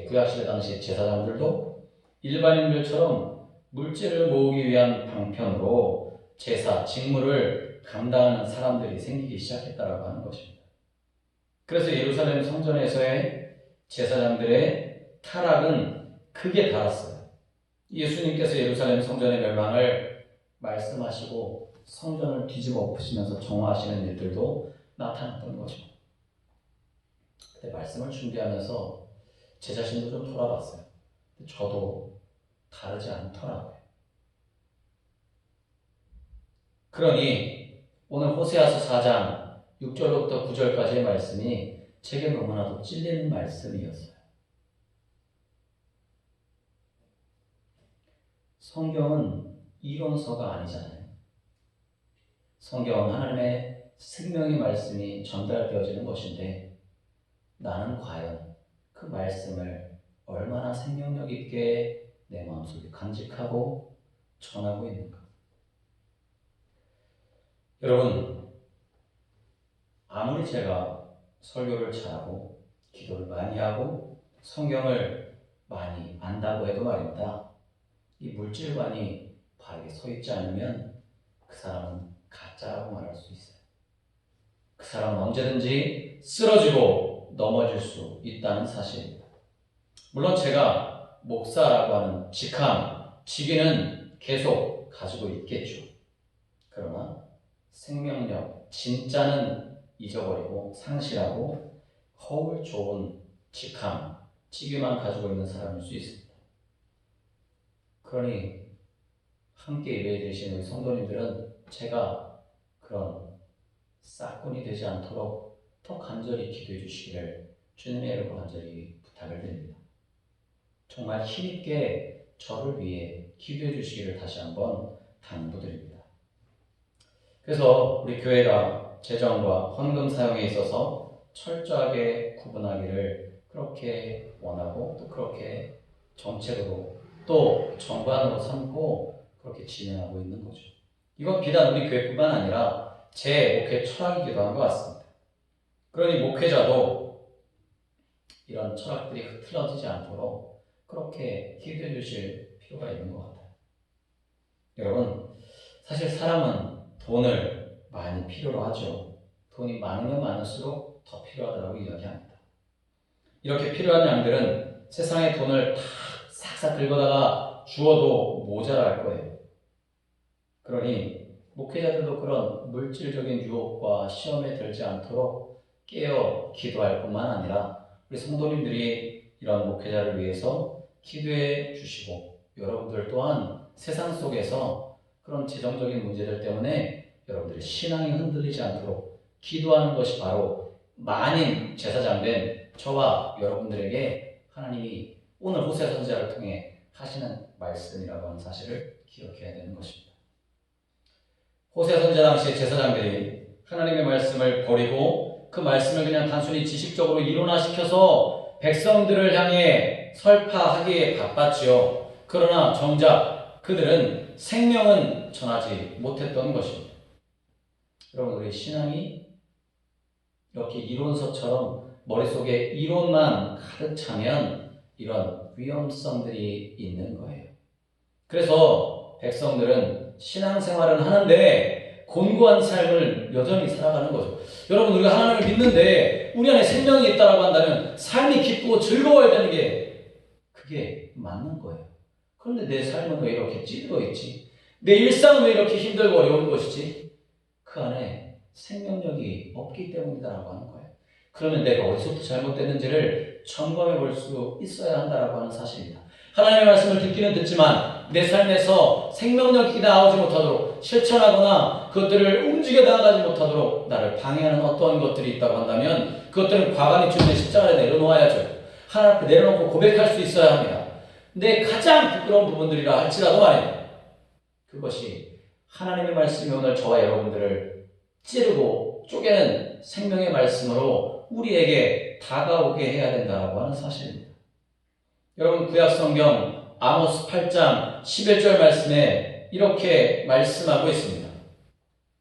구약시대 당시 제사장들도 일반인들처럼 물질을 모으기 위한 방편으로 제사, 직무를 감당하는 사람들이 생기기 시작했다라고 하는 것입니다. 그래서 예루살렘 성전에서의 제사장들의 타락은 크게 달았어요. 예수님께서 예루살렘 성전의 멸망을 말씀하시고 성전을 뒤집어 엎으시면서 정화하시는 일들도 나타났던 거죠. 그때 말씀을 준비하면서 제 자신도 좀 돌아봤어요. 저도 다르지 않더라고요. 그러니 오늘 호세아서 4장 6절로부터 9절까지의 말씀이 제게 너무나도 찔리는 말씀이었어요. 성경은 이론서가 아니잖아요. 성경은 하나님의 생명의 말씀이 전달되어지는 것인데 나는 과연 그 말씀을 얼마나 생명력 있게 내 마음속에 간직하고 전하고 있는가? 여러분, 아무리 제가 설교를 잘하고 기도를 많이 하고 성경을 많이 안다고 해도 말입니다. 이 물질관이 바르게 서 있지 않으면 그 사람은 가짜라고 말할 수 있어요. 그 사람은 언제든지 쓰러지고 넘어질 수 있다는 사실입니다. 물론 제가 목사라고 하는 직위는 계속 가지고 있겠죠. 그러나 생명력, 진짜는 잊어버리고 상실하고 허울 좋은 직위만 가지고 있는 사람일 수 있습니다. 그러니 함께 예배 드리시는 우리 성도님들은 제가 그런 싹군이 되지 않도록 더 간절히 기도해 주시기를 주님의 이름으로 간절히 부탁을 드립니다. 정말 힘있게 저를 위해 기도해 주시기를 다시 한번 당부드립니다. 그래서 우리 교회가 재정과 헌금 사용에 있어서 철저하게 구분하기를 그렇게 원하고 또 그렇게 정책으로 또 정관으로 삼고 그렇게 진행하고 있는 거죠. 이건 비단 우리 교회뿐만 아니라 제 목회 철학이기도 한 것 같습니다. 그러니 목회자도 이런 철학들이 흐트러지지 않도록 그렇게 기도해 주실 필요가 있는 것 같아요. 여러분, 사실 사람은 돈을 많이 필요로 하죠. 돈이 많으면 많을수록 더 필요하다고 이야기합니다. 이렇게 필요한 양들은 세상에 돈을 다 싹싹 긁어다가 주어도 모자랄 거예요. 그러니 목회자들도 그런 물질적인 유혹과 시험에 들지 않도록 깨어 기도할 뿐만 아니라 우리 성도님들이 이런 목회자를 위해서 기도해 주시고 여러분들 또한 세상 속에서 그런 재정적인 문제들 때문에 여러분들의 신앙이 흔들리지 않도록 기도하는 것이 바로 만인 제사장된 저와 여러분들에게 하나님이 오늘 호세아 선지자를 통해 하시는 말씀이라고 하는 사실을 기억해야 되는 것입니다. 호세아 선지자 당시 제사장들이 하나님의 말씀을 버리고 그 말씀을 그냥 단순히 지식적으로 이론화시켜서 백성들을 향해 설파하기에 바빴지요. 그러나 정작 그들은 생명은 전하지 못했던 것입니다. 여러분, 우리 신앙이 이렇게 이론서처럼 머릿속에 이론만 가득 차면 이런 위험성들이 있는 거예요. 그래서 백성들은 신앙생활은 하는데 곤고한 삶을 여전히 살아가는 거죠. 여러분, 우리가 하나님을 믿는데 우리 안에 생명이 있다고 한다면 삶이 기쁘고 즐거워야 되는 게 그게 맞는 거예요. 그런데 내 삶은 왜 이렇게 찌들어 있지? 내 일상은 왜 이렇게 힘들고 어려운 것이지? 그 안에 생명력이 없기 때문이다라고 하는 거예요. 그러면 내가 어디서부터 잘못됐는지를 점검해 볼 수 있어야 한다라고 하는 사실입니다. 하나님의 말씀을 듣기는 듣지만 내 삶에서 생명력이 나오지 못하도록 실천하거나 그것들을 움직여 나가지 못하도록 나를 방해하는 어떠한 것들이 있다고 한다면 그것들은 과감히 주님의 십자가에 내려놓아야죠. 하나님 앞에 내려놓고 고백할 수 있어야 합니다. 내 가장 부끄러운 부분들이라 할지라도 말입니다. 그것이 하나님의 말씀이 오늘 저와 여러분들을 찌르고 쪼개는 생명의 말씀으로 우리에게 다가오게 해야 된다고 하는 사실입니다. 여러분, 구약성경 아모스 8장 11절 말씀에 이렇게 말씀하고 있습니다.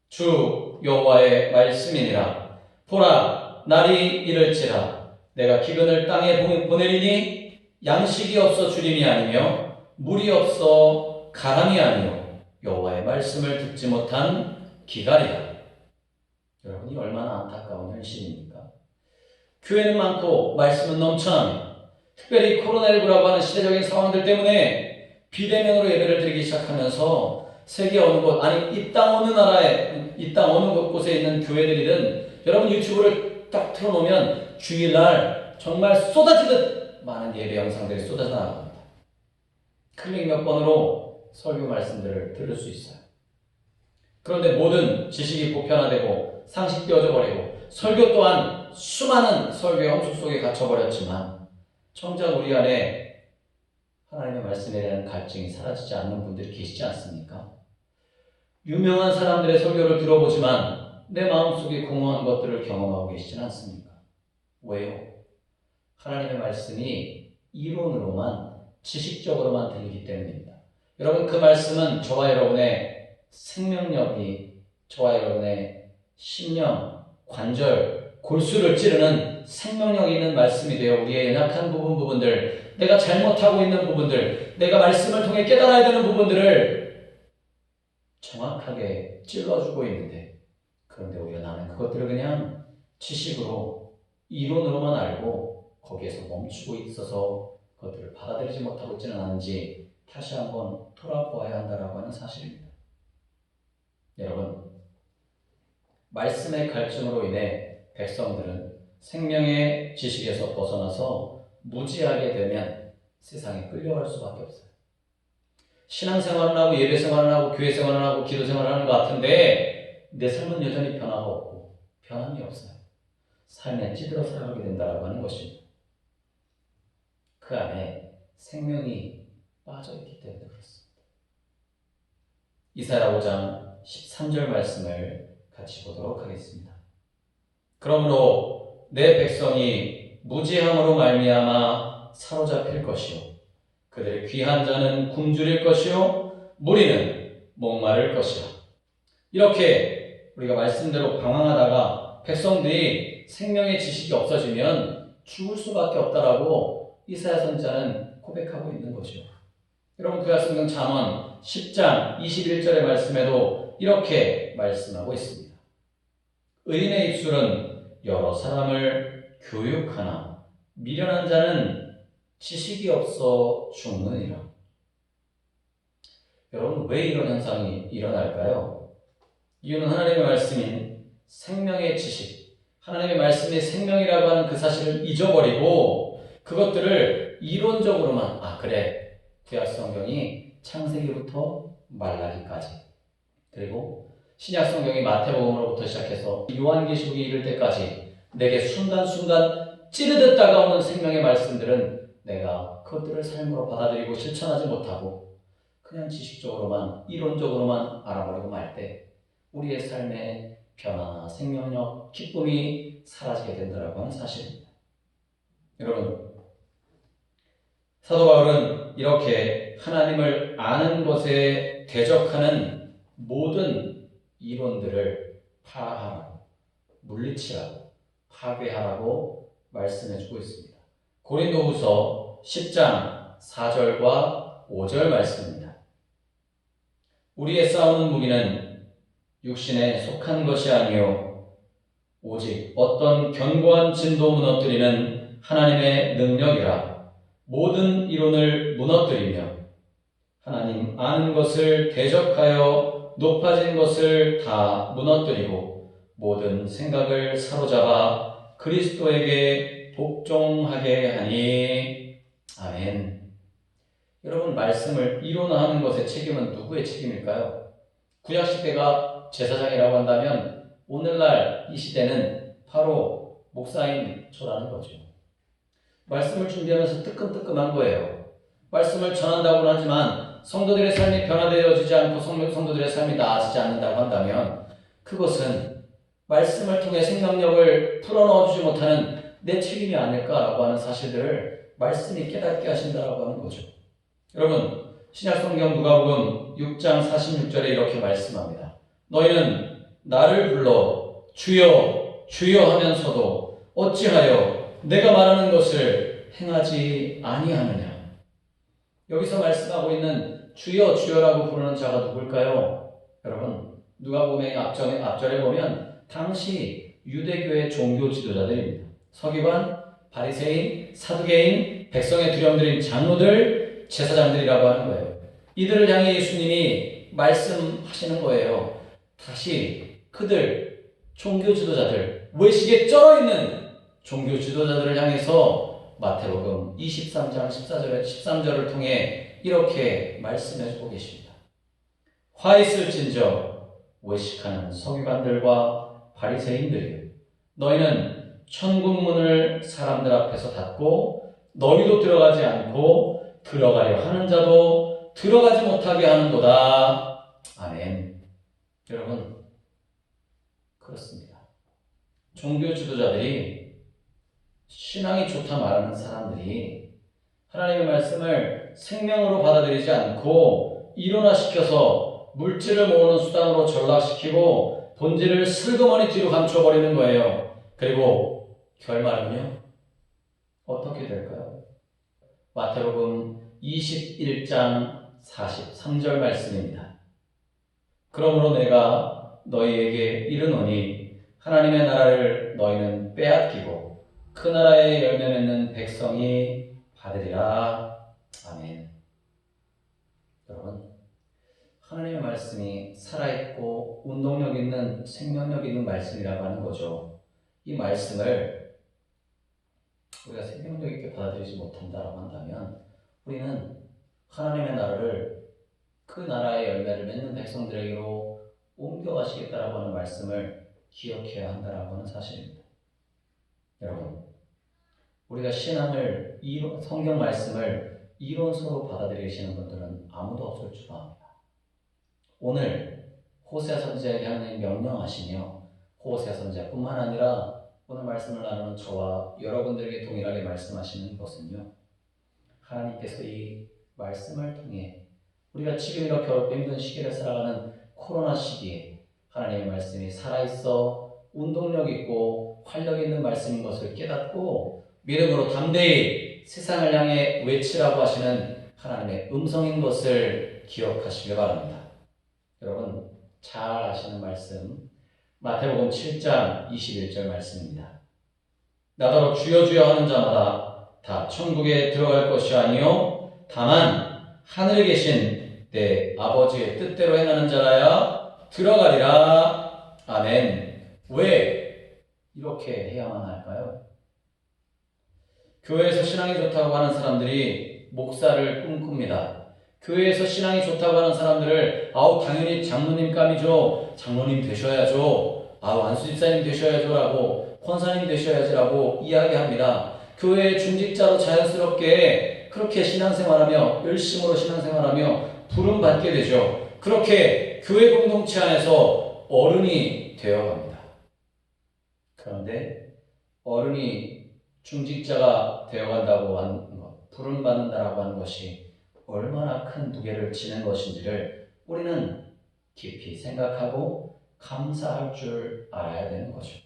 주 여호와의 말씀이니라. 보라, 날이 이를지라. 내가 기근을 땅에 보내리니 양식이 없어 주림이 아니며 물이 없어 가람이 아니요 여호와의 말씀을 듣지 못한 기갈이다. 여러분이 얼마나 안타까운 현실입니까? 교회는 많고 말씀은 넘쳐나며 특별히 코로나19라고 하는 시대적인 상황들 때문에 비대면으로 예배를 드리기 시작하면서 세계 어느 곳, 아니 이 땅 어느 나라에, 이 땅 어느 곳에 있는 교회들이든 여러분 유튜브를 딱 틀어놓으면 주일날 정말 쏟아지듯 많은 예배 영상들이 쏟아져 나갑니다. 클릭 몇 번으로 설교 말씀들을 들을 수 있어요. 그런데 모든 지식이 보편화되고 상식되어져 버리고 설교 또한 수많은 설교의 홍수 속에 갇혀버렸지만 정작 우리 안에 하나님의 말씀에 대한 갈증이 사라지지 않는 분들이 계시지 않습니까? 유명한 사람들의 설교를 들어보지만 내 마음속에 공허한 것들을 경험하고 계시지는 않습니까? 왜요? 하나님의 말씀이 이론으로만, 지식적으로만 들리기 때문입니다. 여러분, 그 말씀은 저와 여러분의 생명력이, 저와 여러분의 심령, 관절, 골수를 찌르는 생명력 있는 말씀이 되어 우리의 연약한 부분들, 내가 잘못하고 있는 부분들, 내가 말씀을 통해 깨달아야 되는 부분들을 정확하게 찔러주고 있는데, 그런데 오히려 나는 그것들을 그냥 지식으로, 이론으로만 알고 거기에서 멈추고 있어서 그것들을 받아들이지 못하고 있지는 않은지 다시 한번 돌아보아야 한다고 하는 사실입니다. 여러분, 말씀의 갈증으로 인해 백성들은 생명의 지식에서 벗어나서 무지하게 되면 세상에 끌려갈 수밖에 없어요. 신앙생활을 하고 예배생활을 하고 교회생활을 하고 기도생활을 하는 것 같은데 내 삶은 여전히 변화가 없고 변함이 없어요. 삶에 찌들어 살아가게 된다고 하는 것입니다. 그 안에 생명이 빠져있기 때문에 그렇습니다. 이사야 5장 13절 말씀을 같이 보도록 하겠습니다. 그러므로 내 백성이 무지함으로 말미암아 사로잡힐 것이요 그들의 귀한 자는 굶주릴 것이요 무리는 목마를 것이라. 이렇게 우리가 말씀대로 방황하다가 백성들이 생명의 지식이 없어지면 죽을 수밖에 없다라고 이사야 선지자는 고백하고 있는 거죠. 여러분, 구약성경 잠언 10장 21절의 말씀에도 이렇게 말씀하고 있습니다. 의인의 입술은 여러 사람을 교육하나 미련한 자는 지식이 없어 죽느니라. 여러분, 왜 이런 현상이 일어날까요? 이유는 하나님의 말씀인 생명의 지식, 하나님의 말씀이 생명이라고 하는 그 사실을 잊어버리고 그것들을 이론적으로만, 그래, 구약성경이 창세기부터 말라기까지, 그리고 신약성경이 마태복음으로부터 시작해서 요한계시록에 이를 때까지 내게 순간순간 찌르듯 다가오는 생명의 말씀들은 내가 그것들을 삶으로 받아들이고 실천하지 못하고 그냥 지식적으로만, 이론적으로만 알아버리고 말 때 우리의 삶의 변화나 생명력, 기쁨이 사라지게 된다고 하는 사실입니다. 여러분, 사도 바울은 이렇게 하나님을 아는 것에 대적하는 모든 이론들을 파하라고, 물리치라고, 파괴하라고 말씀해주고 있습니다. 고린도후서 10장 4절과 5절 말씀입니다. 우리의 싸우는 무기는 육신에 속한 것이 아니요 오직 어떤 견고한 진도 무너뜨리는 하나님의 능력이라. 모든 이론을 무너뜨리며 하나님 아는 것을 대적하여 높아진 것을 다 무너뜨리고 모든 생각을 사로잡아 그리스도에게 복종하게 하니. 아멘. 여러분, 말씀을 이론화하는 것의 책임은 누구의 책임일까요? 구약시대가 제사장이라고 한다면 오늘날 이 시대는 바로 목사인 저라는 거죠. 말씀을 준비하면서 뜨끔뜨끔한 거예요. 말씀을 전한다고는 하지만 성도들의 삶이 변화되어지지 않고 성도들의 삶이 나아지지 않는다고 한다면 그것은 말씀을 통해 생명력을 풀어넣어주지 못하는 내 책임이 아닐까라고 하는 사실들을 말씀이 깨닫게 하신다라고 하는 거죠. 여러분, 신약성경 누가복음 6장 46절에 이렇게 말씀합니다. 너희는 나를 불러 주여 주여 하면서도 어찌하여 내가 말하는 것을 행하지 아니하느냐. 여기서 말씀하고 있는 주여 주여라고 부르는 자가 누굴까요? 여러분, 누가복음의 앞절에 보면 당시 유대교의 종교 지도자들입니다. 서기관, 바리새인, 사두개인, 백성의 두려움들인 장로들, 제사장들이라고 하는 거예요. 이들을 향해 예수님이 말씀하시는 거예요. 다시 그들, 종교 지도자들, 외식에 쩔어있는 종교 지도자들을 향해서 마태복음 23장 13절을 통해 이렇게 말씀해주고 계십니다. 화 있을진저 외식하는 서기관들과 바리새인들이여, 너희는 천국문을 사람들 앞에서 닫고 너희도 들어가지 않고 들어가려 하는 자도 들어가지 못하게 하는도다. 아멘. 여러분, 그렇습니다. 종교 지도자들이, 신앙이 좋다 말하는 사람들이 하나님의 말씀을 생명으로 받아들이지 않고 이론화시켜서 물질을 모으는 수단으로 전락시키고 본질을 슬그머니 뒤로 감춰버리는 거예요. 그리고 결말은요? 어떻게 될까요? 마태복음 21장 43절 말씀입니다. 그러므로 내가 너희에게 이르노니 하나님의 나라를 너희는 빼앗기고 그 나라의 열매 맺는 백성이 받으리라. 아멘. 여러분, 하나님의 말씀이 살아있고 운동력 있는, 생명력 있는 말씀이라고 하는 거죠. 이 말씀을 우리가 생명력 있게 받아들이지 못한다고 한다면 우리는 하나님의 나라를 그 나라의 열매를 맺는 백성들에게로 옮겨가시겠다라고 하는 말씀을 기억해야 한다라고 하는 사실입니다. 여러분, 우리가 신앙을, 성경 말씀을 이론서로 받아들이시는 분들은 아무도 없을 줄 압니다. 오늘 호세아 선지자에게 하나님이 명령하시며 호세아 선지자뿐만 아니라 오늘 말씀을 나누는 저와 여러분들에게 동일하게 말씀하시는 것은요, 하나님께서 이 말씀을 통해 우리가 지금 이렇게 어렵고 힘든 시기를 살아가는 코로나 시기에 하나님의 말씀이 살아있어 운동력 있고 활력 있는 말씀인 것을 깨닫고 믿음으로 담대히 세상을 향해 외치라고 하시는 하나님의 음성인 것을 기억하시길 바랍니다. 여러분, 잘 아시는 말씀, 마태복음 7장 21절 말씀입니다. 나더러 주여 주여 하는 자마다 다 천국에 들어갈 것이 아니요 다만 하늘에 계신 내 아버지의 뜻대로 행하는 자라야 들어가리라. 아멘. 왜 이렇게 해야만 할까요? 교회에서 신앙이 좋다고 하는 사람들이 목사를 꿈꿉니다. 교회에서 신앙이 좋다고 하는 사람들을 당연히 장로님감이죠. 장로님 되셔야죠. 안수집사님 되셔야죠 라고, 권사님 되셔야지라고 이야기합니다. 교회의 중직자로 자연스럽게 그렇게 신앙생활하며 열심으로 신앙생활하며 부름받게 되죠. 그렇게 교회 공동체 안에서 어른이 되어갑니다. 그런데 어른이 중직자가 되어간다고 하는 것, 부름받는다라고 하는 것이 얼마나 큰 무게를 지는 것인지를 우리는 깊이 생각하고 감사할 줄 알아야 되는 거죠.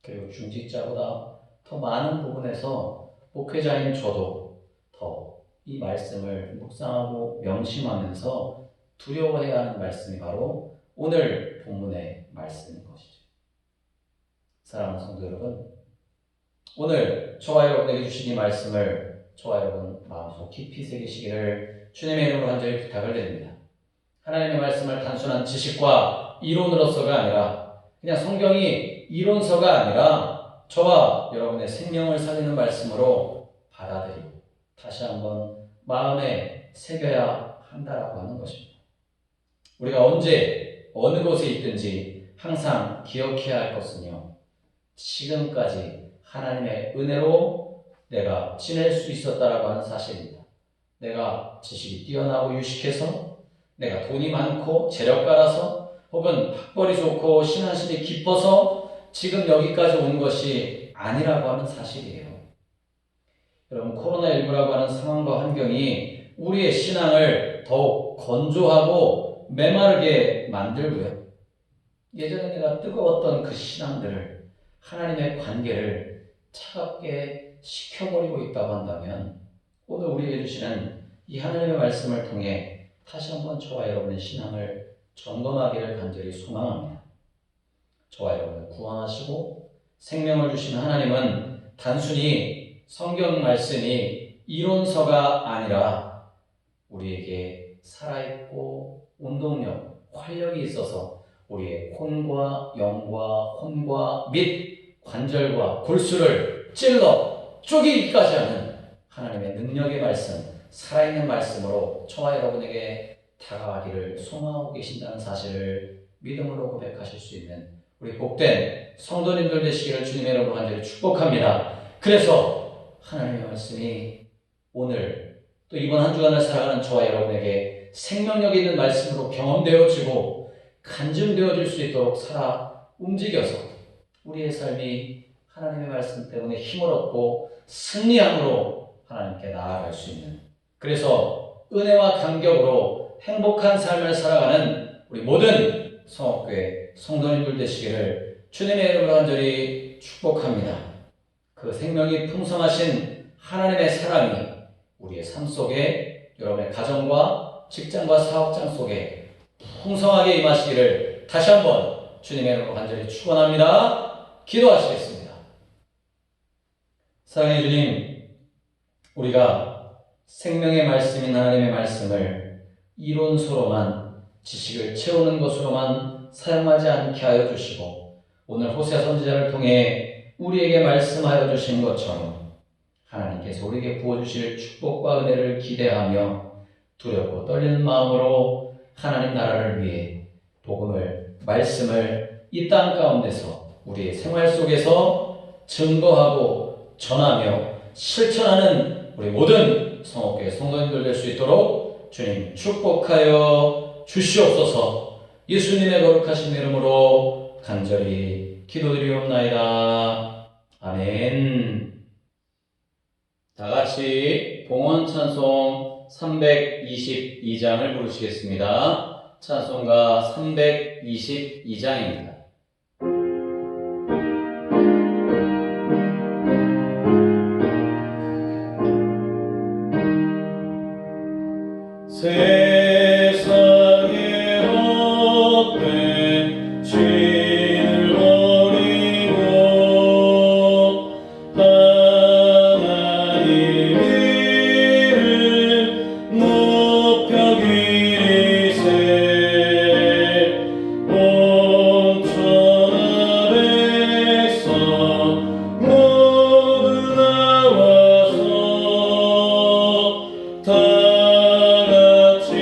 그리고 중직자보다 더 많은 부분에서 목회자인 저도 더 이 말씀을 묵상하고 명심하면서 두려워해야 하는 말씀이 바로 오늘 본문의 말씀인 것이죠. 사랑하는 성도 여러분, 오늘 저와 여러분에게 주신 이 말씀을 저와 여러분 마음속 깊이 새기시기를 주님의 이름으로 간절히 부탁을 드립니다. 하나님의 말씀을 단순한 지식과 이론으로서가 아니라, 그냥 성경이 이론서가 아니라 저와 여러분의 생명을 살리는 말씀으로 받아들이고 다시 한번 마음에 새겨야 한다라고 하는 것입니다. 우리가 언제 어느 곳에 있든지 항상 기억해야 할 것은요, 지금까지 하나님의 은혜로 내가 지낼 수 있었다라고 하는 사실입니다. 내가 지식이 뛰어나고 유식해서, 내가 돈이 많고 재력가라서, 혹은 학벌이 좋고 신앙심이 깊어서 지금 여기까지 온 것이 아니라고 하는 사실이에요. 여러분, 코로나19라고 하는 상황과 환경이 우리의 신앙을 더욱 건조하고 메마르게 만들고요. 예전에 내가 뜨거웠던 그 신앙들을, 하나님의 관계를 차갑게 식혀버리고 있다고 한다면, 오늘 우리에게 주시는 이 하나님의 말씀을 통해 다시 한번 저와 여러분의 신앙을 점검하기를 간절히 소망합니다. 저와 여러분을 구원하시고 생명을 주신 하나님은 단순히 성경 말씀이 이론서가 아니라 우리에게 살아있고 운동력, 활력이 있어서 우리의 혼과 영과 혼과 및 관절과 골수를 찔러 쪼개기까지 하는 하나님의 능력의 말씀, 살아있는 말씀으로 저와 여러분에게 다가가기를 소망하고 계신다는 사실을 믿음으로 고백하실 수 있는 우리 복된 성도님들 되시기를 주님의 이름으로 간절히 축복합니다. 그래서 하나님의 말씀이 오늘 또 이번 한 주간을 살아가는 저와 여러분에게 생명력 있는 말씀으로 경험되어지고 간증되어질 수 있도록 살아 움직여서 우리의 삶이 하나님의 말씀 때문에 힘을 얻고 승리함으로 하나님께 나아갈 수 있는, 그래서 은혜와 감격으로 행복한 삶을 살아가는 우리 모든 성업교회 성도님들 되시기를 주님의 이름으로 간절히 축복합니다. 그 생명이 풍성하신 하나님의 사랑이 우리의 삶 속에, 여러분의 가정과 직장과 사업장 속에 풍성하게 임하시기를 다시 한번 주님의 이름으로 간절히 축원합니다. 기도하시겠습니다. 사랑의 주님, 우리가 생명의 말씀인 하나님의 말씀을 이론서로만, 지식을 채우는 것으로만 사용하지 않게 하여 주시고, 오늘 호세아 선지자를 통해 우리에게 말씀하여 주신 것처럼 하나님께서 우리에게 부어주실 축복과 은혜를 기대하며 두렵고 떨리는 마음으로 하나님 나라를 위해 복음을, 말씀을 이 땅 가운데서 우리의 생활 속에서 증거하고 전하며 실천하는 우리 모든 성업교회 성도님들 될 수 있도록 주님 축복하여 주시옵소서. 예수님의 거룩하신 이름으로 간절히 기도드리옵나이다. 아멘. 다 같이 봉헌 찬송 322장을 부르시겠습니다. 찬송가 322장입니다. 세상의 헛된 죄를 버리고 하나님 이름 높여 기리세. 온 천하 백성 모두 나와서 다 같이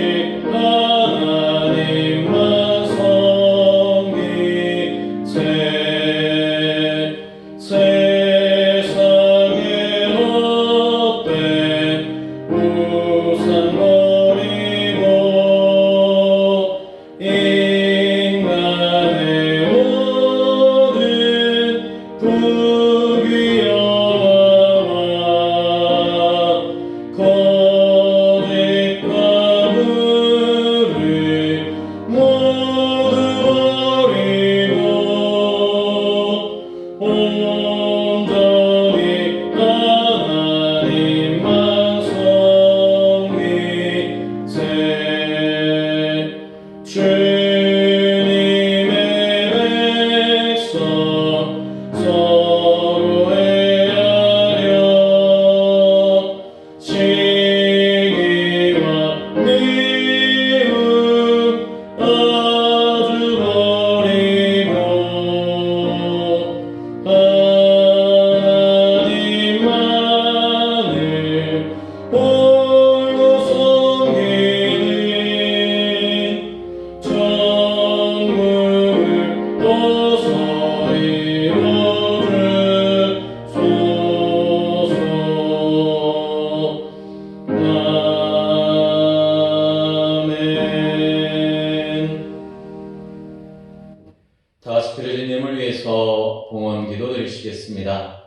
주님을 위해서 봉헌 기도 드리시겠습니다.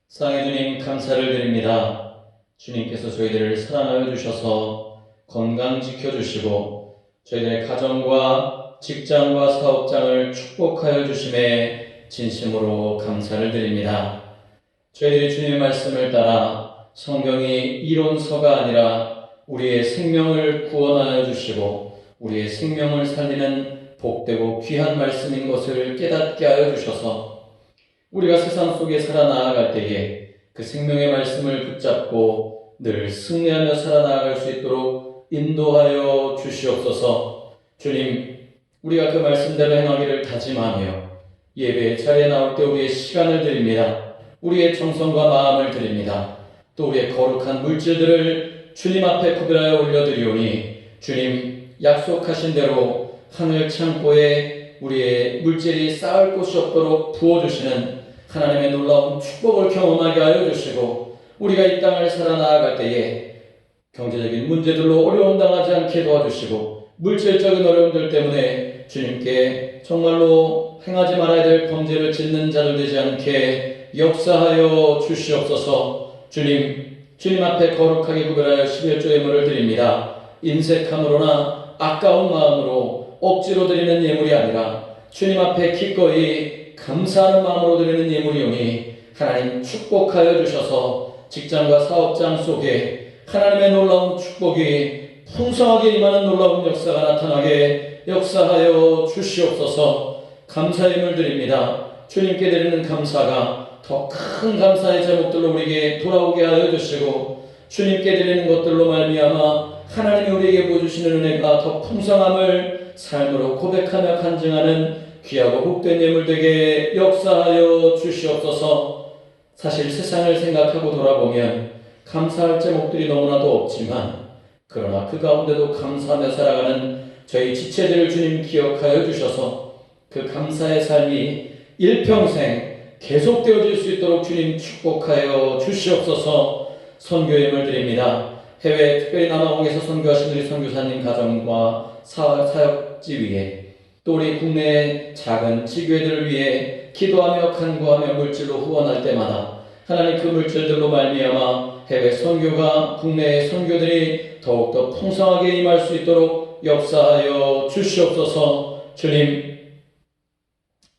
사랑의 주님, 감사를 드립니다. 주님께서 저희들을 사랑하여 주셔서 건강 지켜주시고 저희들의 가정과 직장과 사업장을 축복하여 주심에 진심으로 감사를 드립니다. 저희들이 주님의 말씀을 따라 성경이 이론서가 아니라 우리의 생명을 구원하여 주시고 우리의 생명을 살리는 복되고 귀한 말씀인 것을 깨닫게 하여 주셔서 우리가 세상 속에 살아나아갈 때에 그 생명의 말씀을 붙잡고 늘 승리하며 살아나갈 수 있도록 인도하여 주시옵소서. 주님, 우리가 그 말씀대로 행하기를 다짐하며 예배 자리에 나올 때 우리의 시간을 드립니다. 우리의 정성과 마음을 드립니다. 또 우리의 거룩한 물질들을 주님 앞에 구별하여 올려드리오니 주님 약속하신 대로 하늘 창고에 우리의 물질이 쌓을 곳이 없도록 부어주시는 하나님의 놀라운 축복을 경험하게 하여 주시고 우리가 이 땅을 살아나아갈 때에 경제적인 문제들로 어려움 당하지 않게 도와주시고 물질적인 어려움들 때문에 주님께 정말로 행하지 말아야 될 범죄를 짓는 자들 되지 않게 역사하여 주시옵소서. 주님 앞에 거룩하게 구별하여 11조 예물을 드립니다. 인색함으로나 아까운 마음으로 억지로 드리는 예물이 아니라 주님 앞에 기꺼이 감사하는 마음으로 드리는 예물이오니 하나님 축복하여 주셔서 직장과 사업장 속에 하나님의 놀라운 축복이 풍성하게 임하는 놀라운 역사가 나타나게 역사하여 주시옵소서. 감사의 예물 드립니다. 주님께 드리는 감사가 더 큰 감사의 제목들로 우리에게 돌아오게 하여 주시고 주님께 드리는 것들로 말미암아 하나님이 우리에게 보여주시는 은혜가 더 풍성함을 삶으로 고백하며 간증하는 귀하고 복된 예물 되게 역사하여 주시옵소서. 사실 세상을 생각하고 돌아보면 감사할 제목들이 너무나도 없지만 그러나 그 가운데도 감사하며 살아가는 저희 지체들을 주님 기억하여 주셔서 그 감사의 삶이 일평생 계속되어질 수 있도록 주님 축복하여 주시옵소서. 선교 예물 드립니다. 해외 특별히 남아공에서 선교하신 우리 선교사님 가정과 사역지 위에 또 우리 국내 작은 지교회들을 위해 기도하며 간구하며 물질로 후원할 때마다 하나님 그 물질들로 말미암아 해외 선교가 국내 선교들이 더욱더 풍성하게 임할 수 있도록 역사하여 주시옵소서. 주님,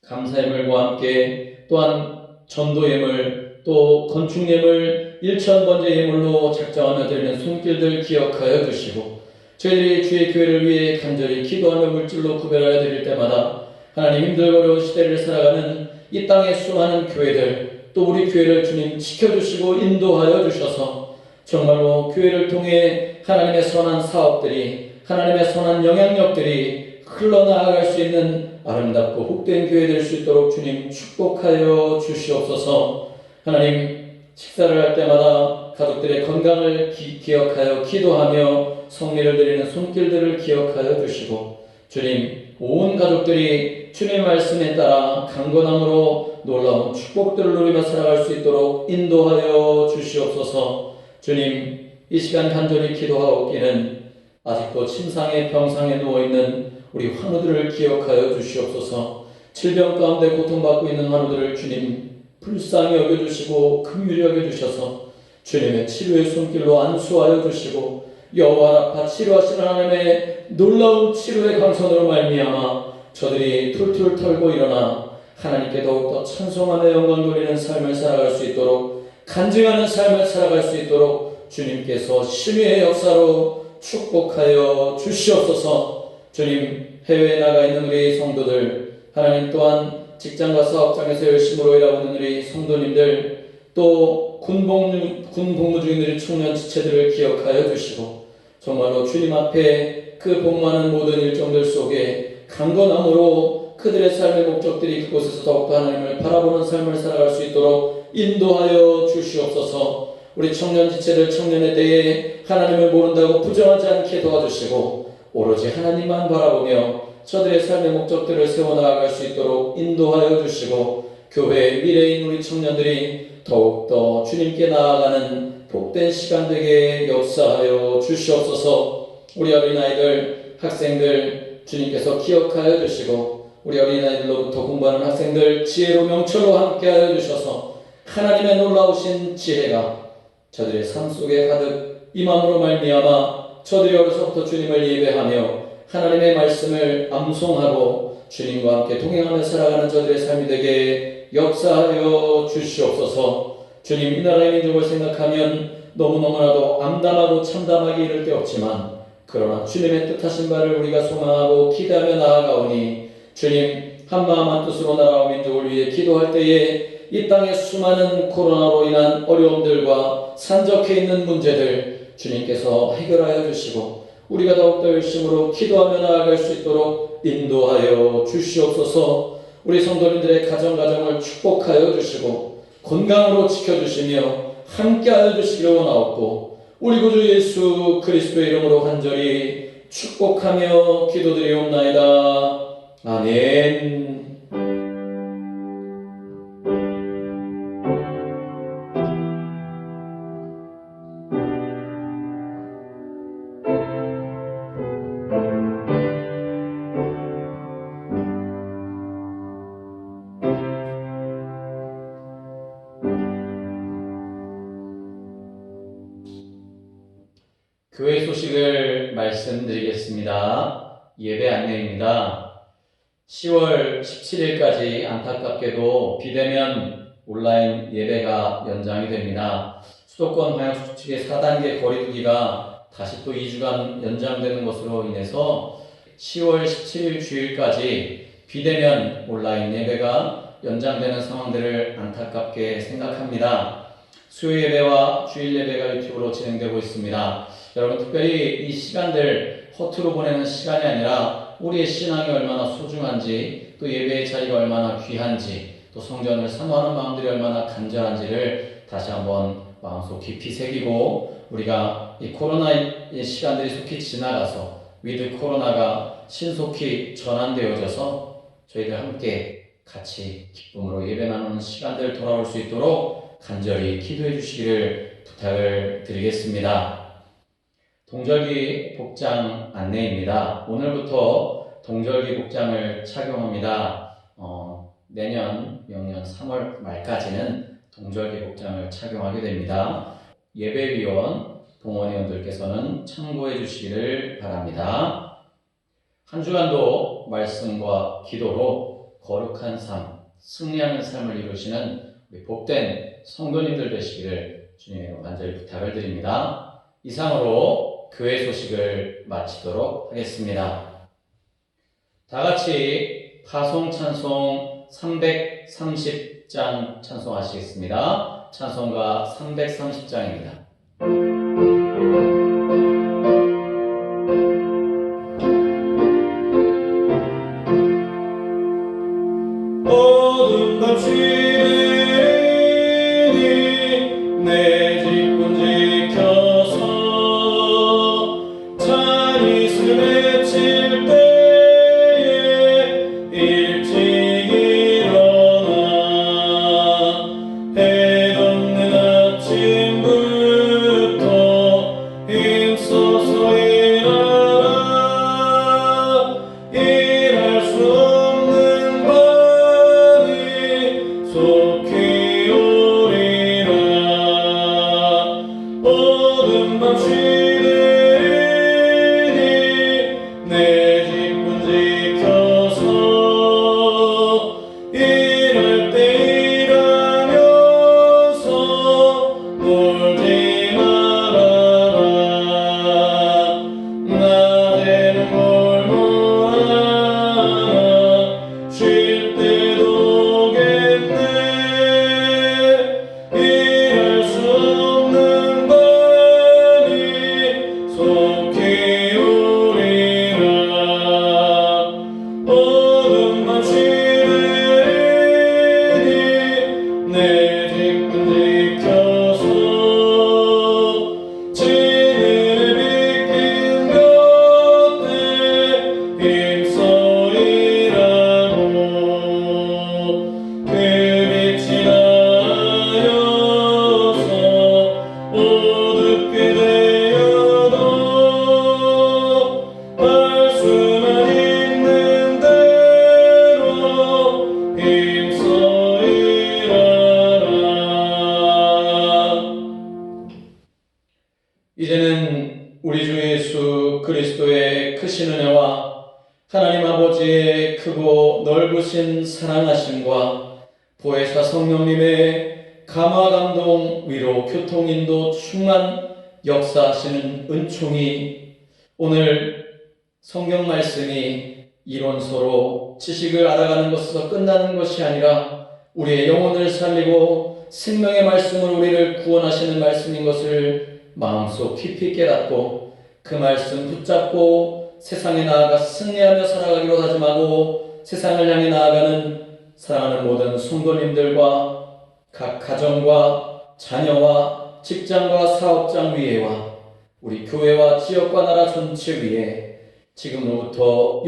감사예물과 함께 또한 전도예물 또 건축예물 1,000번째 예물로 작정하며 드리는 손길들 기억하여 주시고 저희들이 주의 교회를 위해 간절히 기도하며 물질로 구별하여 드릴 때마다 하나님 힘들고 어려운 시대를 살아가는 이 땅의 수많은 교회들 또 우리 교회를 주님 지켜주시고 인도하여 주셔서 정말로 교회를 통해 하나님의 선한 사업들이 하나님의 선한 영향력들이 흘러나아갈 수 있는 아름답고 복된 교회 될 수 있도록 주님 축복하여 주시옵소서. 하나님, 식사를 할 때마다 가족들의 건강을 기억하여 기도하며 성례를 드리는 손길들을 기억하여 주시고 주님, 온 가족들이 주님의 말씀에 따라 강건함으로 놀라운 축복들을 누리며 살아갈 수 있도록 인도하여 주시옵소서. 주님, 이 시간 간절히 기도하옵기는 아직도 침상에 병상에 누워있는 우리 환우들을 기억하여 주시옵소서. 질병 가운데 고통받고 있는 환우들을 주님 불쌍히 여겨주시고 긍휼히 여겨주셔서 주님의 치료의 손길로 안수하여 주시고 여호와 라파 치료하시는 하나님의 놀라운 치료의 강선으로 말미암아 저들이 툴툴 털고 일어나 하나님께 더욱더 찬송하며 영광 돌리는 삶을 살아갈 수 있도록 간증하는 삶을 살아갈 수 있도록 주님께서 심의의 역사로 축복하여 주시옵소서. 주님, 해외에 나가 있는 우리 성도들, 하나님 또한 직장과 사업장에서 열심으로 일하고 있는 우리 성도님들, 또 군 복무 중인 우리 청년 지체들을 기억하여 주시고 정말로 주님 앞에 그 복무하는 모든 일정들 속에 강건함으로 그들의 삶의 목적들이 그곳에서 더욱더 하나님을 바라보는 삶을 살아갈 수 있도록 인도하여 주시옵소서. 우리 청년 지체들 청년의 때에 하나님을 모른다고 부정하지 않게 도와주시고 오로지 하나님만 바라보며 저들의 삶의 목적들을 세워나갈 수 있도록 인도하여 주시고 교회의 미래인 우리 청년들이 더욱더 주님께 나아가는 복된 시간 되게 역사하여 주시옵소서. 우리 어린아이들, 학생들 주님께서 기억하여 주시고 우리 어린아이들로부터 공부하는 학생들 지혜로 명철로 함께하여 주셔서 하나님의 놀라우신 지혜가 저들의 삶 속에 가득 임함으로 말미암아 저들이 어려서부터 주님을 예배하며 하나님의 말씀을 암송하고 주님과 함께 동행하며 살아가는 저들의 삶이 되게 역사하여 주시옵소서. 주님, 이 나라의 민족을 생각하면 너무너무나도 암담하고 참담하기 이를 데 없지만 그러나 주님의 뜻하신 바를 우리가 소망하고 기대하며 나아가오니 주님, 한마음 한뜻으로 나라와 민족을 위해 기도할 때에 이 땅의 수많은 코로나로 인한 어려움들과 산적해 있는 문제들 주님께서 해결하여 주시고 우리가 더욱더 열심으로 기도하며 나아갈 수 있도록 인도하여 주시옵소서. 우리 성도님들의 가정을 축복하여 주시고 건강으로 지켜주시며 함께하여 주시기를 원하옵고 우리 구주 예수 그리스도의 이름으로 간절히 축복하며 기도드리옵나이다. 아멘. 교회 소식을 말씀드리겠습니다. 예배 안내입니다. 10월 17일까지 안타깝게도 비대면 온라인 예배가 연장이 됩니다. 수도권 방역 수칙의 4단계 거리두기가 다시 또 2주간 연장되는 것으로 인해서 10월 17일 주일까지 비대면 온라인 예배가 연장되는 상황들을 안타깝게 생각합니다. 수요 예배와 주일 예배가 유튜브로 진행되고 있습니다. 여러분, 특별히 이 시간들 허투루 보내는 시간이 아니라 우리의 신앙이 얼마나 소중한지, 또 예배의 자리가 얼마나 귀한지, 또 성전을 사모하는 마음들이 얼마나 간절한지를 다시 한번 마음속 깊이 새기고 우리가 이 코로나의 시간들이 속히 지나가서 위드 코로나가 신속히 전환되어져서 저희들 함께 같이 기쁨으로 예배 나누는 시간들 돌아올 수 있도록 간절히 기도해 주시기를 부탁을 드리겠습니다. 동절기 복장 안내입니다. 오늘부터 동절기 복장을 착용합니다. 내년 명년 3월 말까지는 동절기 복장을 착용하게 됩니다. 예배위원, 동원위원들께서는 참고해 주시기를 바랍니다. 한 주간도 말씀과 기도로 거룩한 삶, 승리하는 삶을 이루시는 우리 복된 성도님들 되시기를 주님의 간절히 부탁을 드립니다. 이상으로 교회 소식을 마치도록 하겠습니다. 다 같이 파송 찬송 330장 찬송하시겠습니다. 찬송가 330장입니다. 어둠 밤 쉬니 내 직분 지켜서 찬이 스맺힐 때에 일찍 일어나 해 돋는 아침부터 힘써서 일하라. 일할 수 없는 밤이 속히 오리라. 어둠 밤 쉬되니 내 직분 지켜서 일할 때 일하면서 놀지 말아라. 낮에는 골몰하나 쉴 때도 오겠네. 일할 수 없는 밤이 속히 오리라. 어둠 밤 쉬되니 내 직분 지켜서 진리를 비킨 곁에 힘써 일하고 우리 주 예수 그리스도의 크신 은혜와 하나님 아버지의 크고 넓으신 사랑하심과 보혜사 성령님의 감화 감동 위로 교통 인도 충만 역사하시는 은총이 오늘 성경 말씀이 이론서로 지식을 알아가는 것에서 끝나는 것이 아니라 우리의 영혼을 살리고 생명의 말씀으로 우리를 구원하시는 말씀인 것을 마음속 깊이 깨닫고 그 말씀 붙잡고 세상에 나아가 승리하며 살아가기로 다짐하고 세상을 향해 나아가는 사랑하는 모든 성도님들과 각 가정과 자녀와 직장과 사업장 위에와 우리 교회와 지역과 나라 전체 위에 지금로부터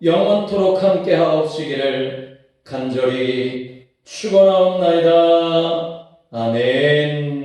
영원토록 함께 하옵시기를 간절히 축원하옵나이다. 아멘.